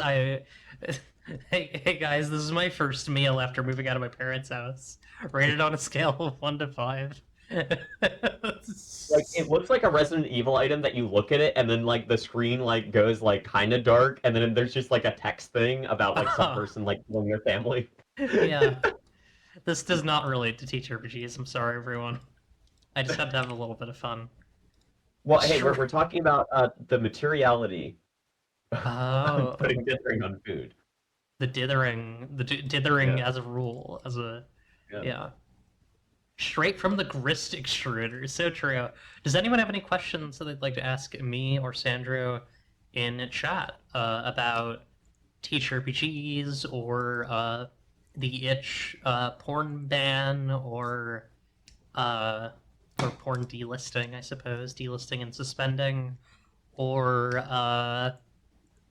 hey guys, this is my first meal after moving out of my parents' house. Rated on a scale of 1 to 5. Like it looks like a Resident Evil item that you look at it and then like the screen like goes like kind of dark and then there's just like a text thing about like some Oh, person like killing their family. yeah. This does not relate to teach RPGs. I'm sorry, everyone. I just had to have a little bit of fun. Well, hey, Sure. we're talking about the materiality of Oh, putting dithering on food. dithering Yeah, as a rule, as a yeah. yeah, straight from the grist extruder. So true. Does anyone have any questions that they'd like to ask me or Sandro in chat about teach RPGs or the itch porn ban uh, or porn delisting, I suppose, delisting and suspending, or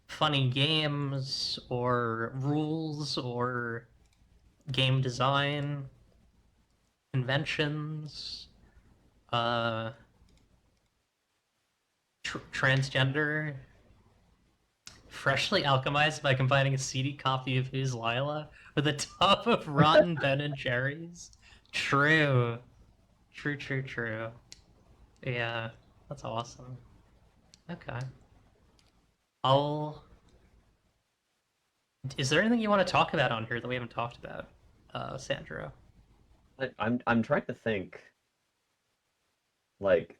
funny games, or rules, or game design, conventions, uh, transgender, freshly alchemized by combining a seedy copy of Who's Lila with a tub of rotten Ben and Jerry's. True. True, true, true. Yeah, that's awesome. Okay. I'll Is there anything you want to talk about on here that we haven't talked about, Sandro? I'm trying to think. Like,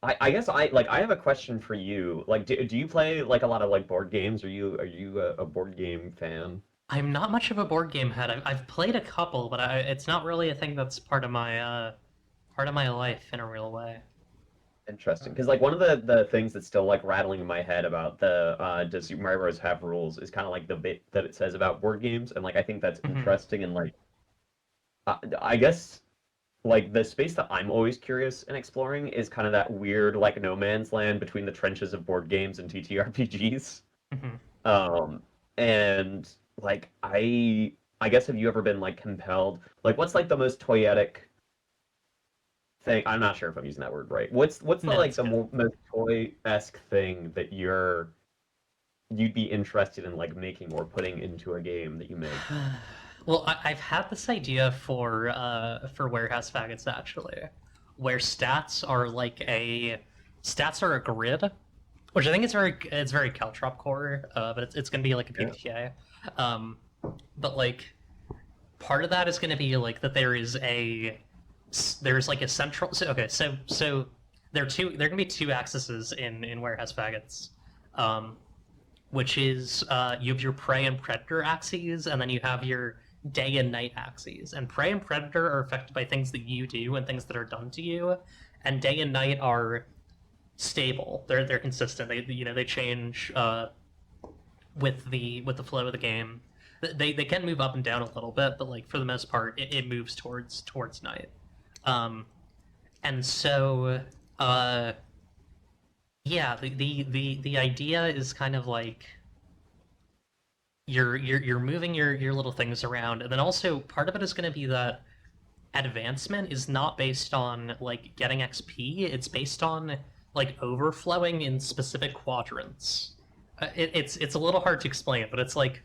I guess I have a question for you. Like, do you play like a lot of like board games? Are you a board game fan? I'm not much of a board game head. I've played a couple, but it's not really a thing that's part of my life in a real way. Interesting, because like one of the things that's still like rattling in my head about the does Super Mario Bros. Have rules is kind of like the bit that it says about board games, and like I think that's Hmm. interesting and like I guess like the space that I'm always curious in exploring is kind of that weird like no man's land between the trenches of board games and TTRPGs. Hmm. Um, and like I guess have you ever been like compelled? Like what's like the most toyetic thing? I'm not sure if I'm using that word right. What's the No, like it's the good. most toy-esque thing that you'd be interested in like making or putting into a game that you make? Well, I've had this idea for warehouse faggots actually, where stats are a grid, which I think it's very Caltrop core, but it's gonna be like a Yeah. PBTA. Um, but like part of that is going to be like that there's like a central. So, okay, so there can be two axes in warehouse faggots, um, which is you have your prey and predator axes, and then you have your day and night axes. And prey and predator are affected by things that you do and things that are done to you, and day and night are stable. They're consistent. They change with the flow of the game. They can move up and down a little bit, but like for the most part, it moves towards night. Um, and so uh, yeah, the idea is kind of like you're moving your little things around, and then also part of it is going to be that advancement is not based on like getting XP. It's based on like overflowing in specific quadrants. It's a little hard to explain, but it's like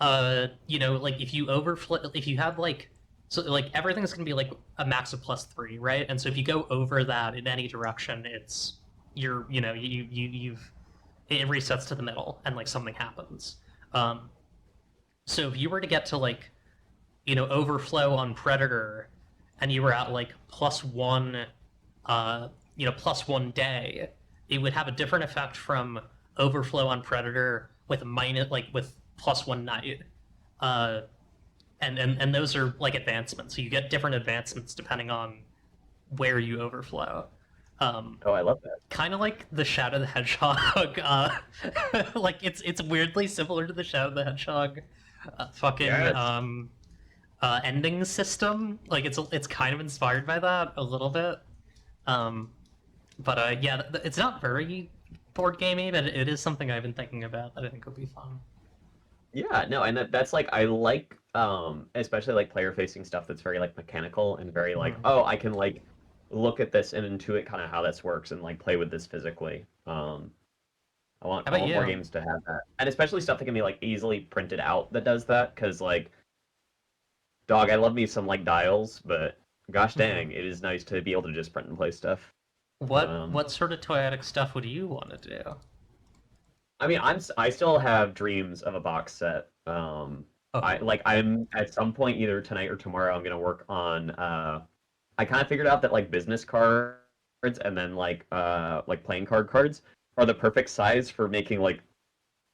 like if you overflow, if you have like so like everything's gonna be like a max of +3, right? And so if you go over that in any direction, it's you're you know you've it resets to the middle and like something happens. Um, so if you were to get to like overflow on predator, and you were at like +1, +1 day, it would have a different effect from overflow on predator with minus like with +1 night. Uh, and those are like advancements. So you get different advancements depending on where you overflow. Oh, I love that. Kind of like the Shadow the Hedgehog. Like it's weirdly similar to the Shadow the Hedgehog. Fucking Yes. ending system. Like it's kind of inspired by that a little bit. Um, but yeah, it's not very board gamey, but it is something I've been thinking about that I think would be fun. Yeah, no, and that's like I like especially like player facing stuff that's very like mechanical and very like, Hmm. oh, I can like look at this and intuit kind of how this works and like play with this physically. How I about want more you? games to have that. And especially stuff that can be like easily printed out that does that cuz like dog, I love me some like dials, but gosh Hmm. dang, it is nice to be able to just print and play stuff. What Um what sort of toyetic stuff would you want to do? I mean, I still have dreams of a box set. Oh, I'm at some point either tonight or tomorrow I'm gonna work on I kind of figured out that like business cards and then like playing cards are the perfect size for making like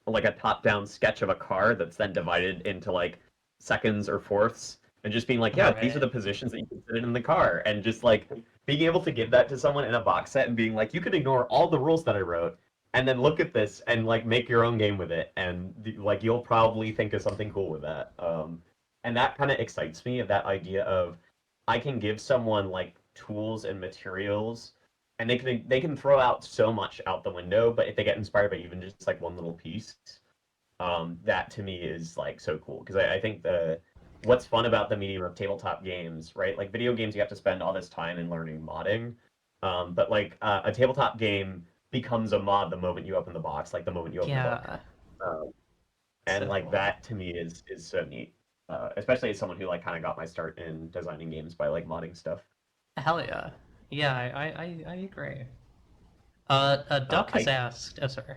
a top-down sketch of a car that's then divided into like seconds or fourths and just being like, yeah, these are right. the positions that you can sit in the car and just like being able to give that to someone in a box set and being like, you can ignore all the rules that I wrote and then look at this and like make your own game with it and like you'll probably think of something cool with that. And that kind of excites me of that idea of I can give someone like tools and materials and they can throw out so much out the window, but if they get inspired by even just like one little piece, that to me is like so cool because I think the what's fun about the medium of tabletop games, right? Like video games, you have to spend all this time in learning modding, but like a tabletop game becomes a mod the moment you open the box, like the moment you open the book, Yeah, um, and so like cool. that to me is so neat, especially as someone who like kind of got my start in designing games by like modding stuff. Hell yeah. Yeah, I agree. Duck has I asked. Oh, sorry.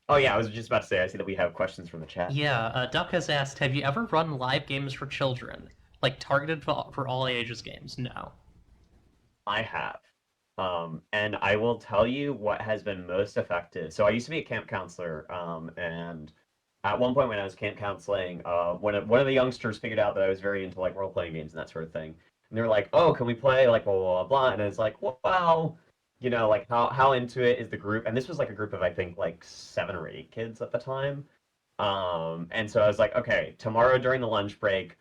Oh yeah, I was just about to say I see that we have questions from the chat. Yeah, Duck has asked, have you ever run live games for children, like targeted for all ages games? No. I have. And I will tell you what has been most effective. So I used to be a camp counselor, and at one point when I was camp counseling, one of the youngsters figured out that I was very into like role playing games and that sort of thing. And they were like, "Oh, can we play like blah blah blah?" blah? And it's like, "Well, like how into it is the group?" And this was like a group of I think like 7 or 8 kids at the time. And so I was like, "Okay, tomorrow during the lunch break,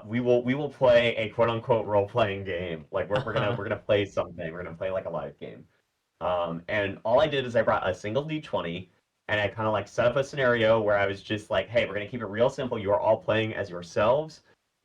we will play a quote unquote role playing game. Like we're gonna Uh-huh. we're gonna play something. We're gonna play like a live game." And all I did is I brought a single D20 and I kind of like set up a scenario where I was just like, "Hey, we're gonna keep it real simple. You are all playing as yourselves.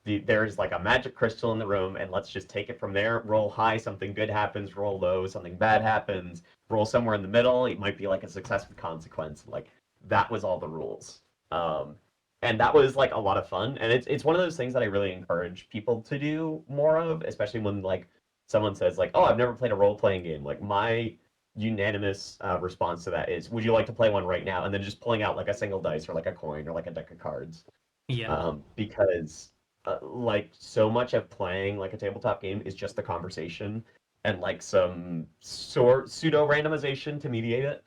There's like a magic crystal in the room, and let's just take it from there. Roll high, something good happens. Roll low, something bad happens. Roll somewhere in the middle. It might be like a success with consequence. Like that was all the rules." Um, and that was like a lot of fun. And it's one of those things that I really encourage people to do more of, especially when like someone says like, "Oh, I've never played a role playing game." Like my unanimous response to that is, "Would you like to play one right now?" And then just pulling out like a single dice or like a coin or like a deck of cards. Yeah. because like so much of playing like a tabletop game is just the conversation and like some sort pseudo randomization to mediate it.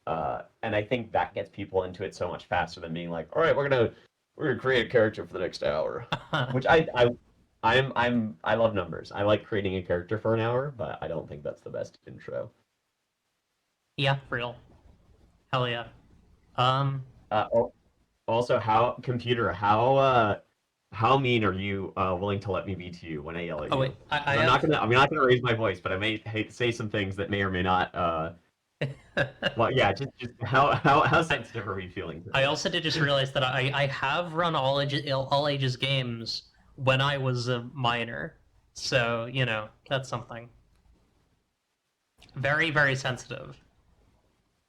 And I think that gets people into it so much faster than being like, all right, we're gonna create a character for the next hour, which I love numbers. I like creating a character for an hour, but I don't think that's the best intro. Yeah, real. Hell yeah. Um. Also, how mean are you willing to let me be to you when I yell at Oh wait, you? I Because I'm not gonna raise my voice, but I may say some things that may or may not. have. Well, yeah, just how I sensitive are we feeling I today? also did just realize that I have run all ages games when I was a minor, so that's something very very sensitive.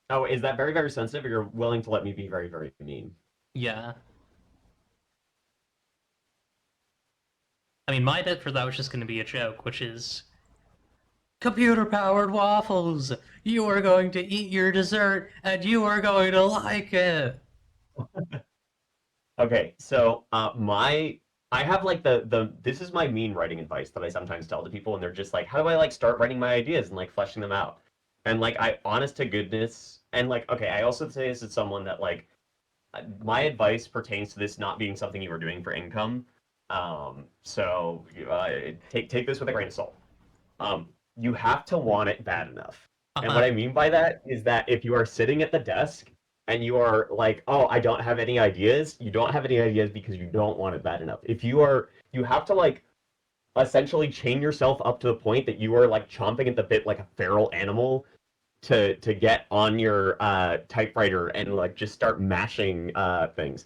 Oh, is that very, very sensitive, or you're willing to let me be very, very mean? Yeah, I mean my bit for that was just going to be a joke, which is computer powered waffles. You are going to eat your dessert, and you are going to like it. Okay, so I have like the this is my mean writing advice that I sometimes tell to people, and they're just like, how do I like start writing my ideas and like fleshing them out? And like I honest to goodness, and like okay, I also say this as someone that like my advice pertains to this not being something you are doing for income. So take this with a grain of salt. You have to want it bad enough. And what Uh-huh. I mean by that is that if you are sitting at the desk and you are like, oh, I don't have any ideas, you don't have any ideas because you don't want it bad enough. You have to like essentially chain yourself up to the point that you are like chomping at the bit like a feral animal to get on your typewriter and like just start mashing things.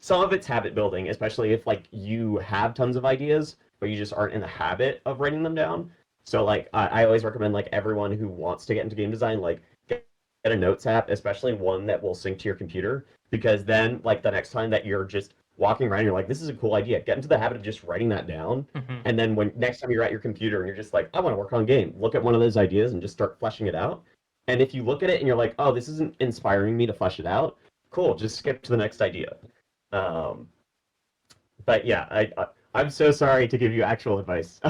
Some of it's habit building, especially if like you have tons of ideas, but you just aren't in the habit of writing them down. So like I always recommend like everyone who wants to get into game design, like get a notes app, especially one that will sync to your computer, because then like the next time that you're just walking around, you're like, this is a cool idea. Get into the habit of just writing that down. Hmm. And then when next time you're at your computer and you're just like, I want to work on a game, look at one of those ideas and just start fleshing it out. And if you look at it and you're like, oh, this isn't inspiring me to flesh it out, cool, just skip to the next idea. Um, but yeah, I'm so sorry to give you actual advice.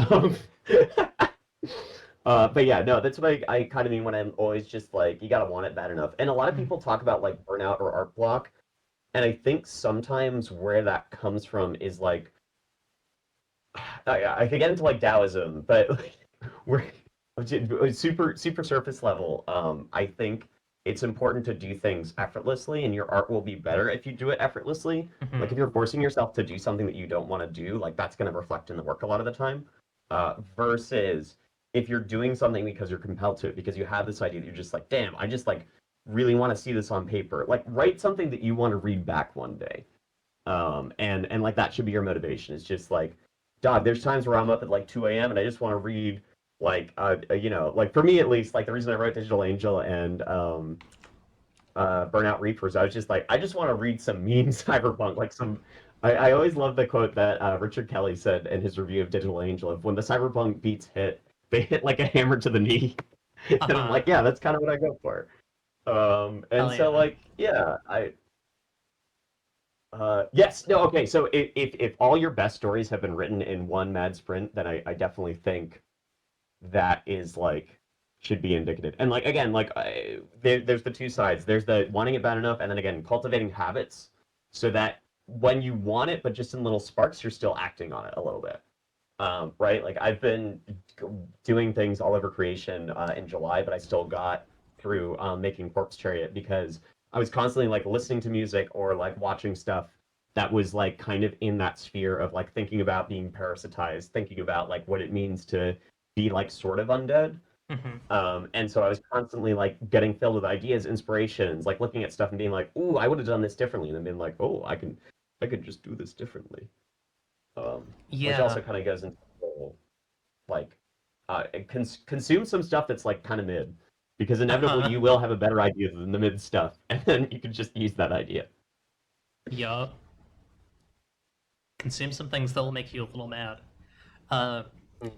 But yeah, no, that's what I kind of mean when I'm always just like, you gotta want it bad enough. And a lot of people talk about like burnout or art block, and I think sometimes where that comes from is like, I could get into like Taoism, but like, we're super surface level. I think it's important to do things effortlessly, and your art will be better if you do it effortlessly. Like Hmm. if you're forcing yourself to do something that you don't want to do, like that's going to reflect in the work a lot of the time. Versus if you're doing something because you're compelled to it, because you have this idea that you're just like, damn, I just like really want to see this on paper. Like write something that you want to read back one day. And like that should be your motivation. It's just like, dog, there's times where I'm up at like 2 a.m. and I just want to read like like for me at least, like the reason I wrote Digital Angel and Burnout Reapers, I was just like, I just want to read some mean cyberpunk, like some. I always love the quote that Richard Kelly said in his review of Digital Angel of when the cyberpunk beats hit, they hit like a hammer to the knee. And I'm Uh-huh. like, yeah, that's kind of what I go for. And Hell so yeah. like, yeah, yes, no, okay. So if all your best stories have been written in one mad sprint, then I definitely think that is like should be indicative. And like again, like there's the two sides. There's the wanting it bad enough, and then again cultivating habits so that when you want it, but just in little sparks, you're still acting on it a little bit. Right? Like I've been doing things all over creation in July, but I still got through making Corpse Chariot because I was constantly like listening to music or like watching stuff that was like kind of in that sphere of like thinking about being parasitized, thinking about like what it means to be like sort of undead. Hmm. And so I was constantly like getting filled with ideas, inspirations, like looking at stuff and being like, "Ooh, I would have done this differently," and then being like, "Oh, I could just do this differently." Which Yeah. also kind of goes into the whole like consume some stuff that's like kind of mid because inevitably Uh-huh. you will have a better idea than the mid stuff and then you can just use that idea. Yup. Consume some things that will make you a little mad. Uh,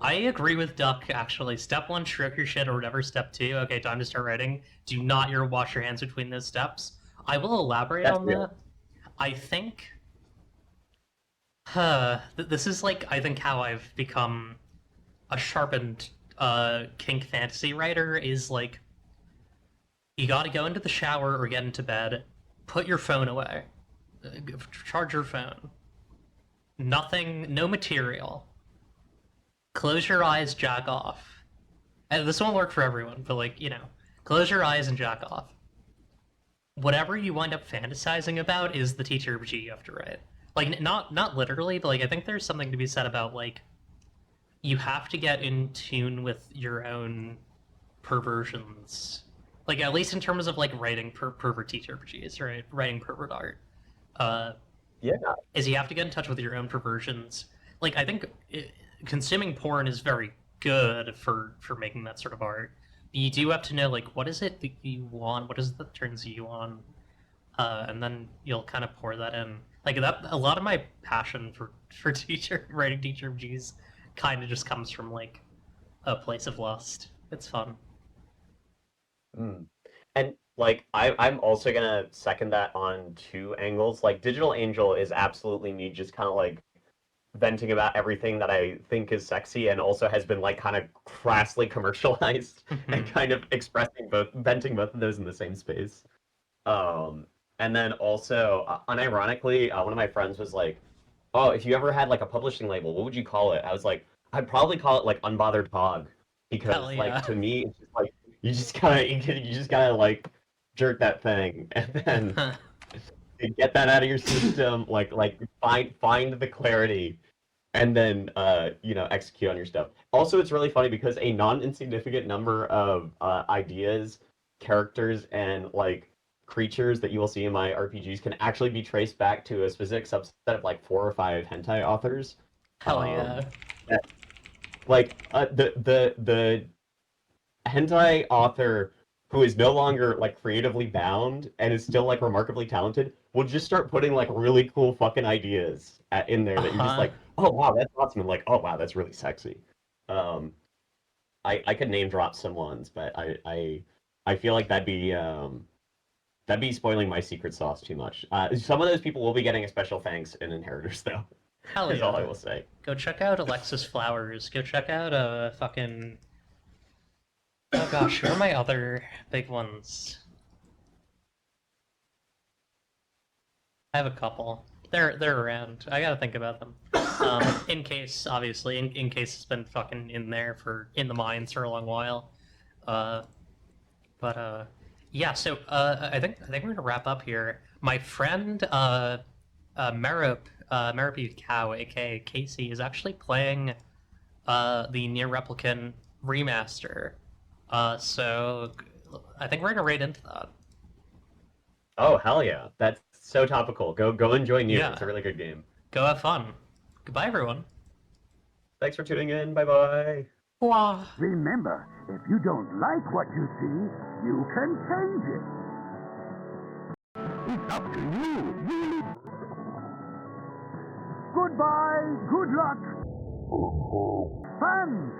I agree with Duck, actually. Step one, stroke your shit or whatever. Step two, okay, time to start writing. Do not wash your hands between those steps. I will elaborate That's on real. that. I think This is like I think how I've become a sharpened kink fantasy writer is like you got to go into the shower or get into bed, put your phone away, charge your phone, nothing, no material, close your eyes, jack off. And this won't work for everyone, but like close your eyes and jack off. Whatever you wind up fantasizing about is the TTRPG you have to write. Like not literally, but like I think there's something to be said about like you have to get in tune with your own perversions. Like at least in terms of like writing pervert TTRPGs, right? Writing pervert art. Uh, Yeah. is you have to get in touch with your own perversions. Like I think consuming porn is very good for making that sort of art. But you do have to know like what is it that you want, what is it that turns you on, and then you'll kind of pour that in. Like that, a lot of my passion for teacher writing teacher RPGs kind of just comes from like a place of lust. It's fun. Mm. And like I'm also gonna second that on two angles. Like Digital Angel is absolutely me just kind of like venting about everything that I think is sexy and also has been like kind of crassly commercialized and kind of expressing both venting both of those in the same space. Um and then also unironically one of my friends was like, "Oh, if you ever had like a publishing label, what would you call it?" I was like, "I'd probably call it like Unbothered Hog Hell because like yeah. to me it's just like you just gotta like jerk that thing and then get that out of your system like find the clarity and then execute on your stuff. Also, it's really funny because a non-insignificant number of ideas, characters, and like creatures that you will see in my RPGs can actually be traced back to a specific subset of like 4 or 5 hentai authors. Hell Um, yeah. that, like the hentai author who is no longer like creatively bound and is still like remarkably talented will just start putting like really cool fucking ideas in there Uh that you're just huh. like, oh wow, that's awesome, and like, oh wow, that's really sexy. Um, I could name drop some ones, but I feel like that'd be spoiling my secret sauce too much. Some of those people will be getting a special thanks in Inheritors though, Hell is all I yeah. will say. Go check out Alexis Flowers. Go check out fucking. Oh gosh, who are my other big ones? I have a couple. They're around. I gotta think about them. In case, obviously, in case it's been fucking in there for in the mines for a long while. Uh, but yeah. So I think we're gonna wrap up here. My friend Merup Cow, aka Casey, is actually playing the Near Replicant remaster. So I think we're gonna raid into that. Oh hell yeah, that's so topical. Go enjoy Nier. It's a Yeah. really good game. Go have fun. Goodbye, everyone. Thanks for tuning in. Bye bye. Wah. Remember, if you don't like what you see, you can change it. It's up to you, really. Goodbye, good luck, fans.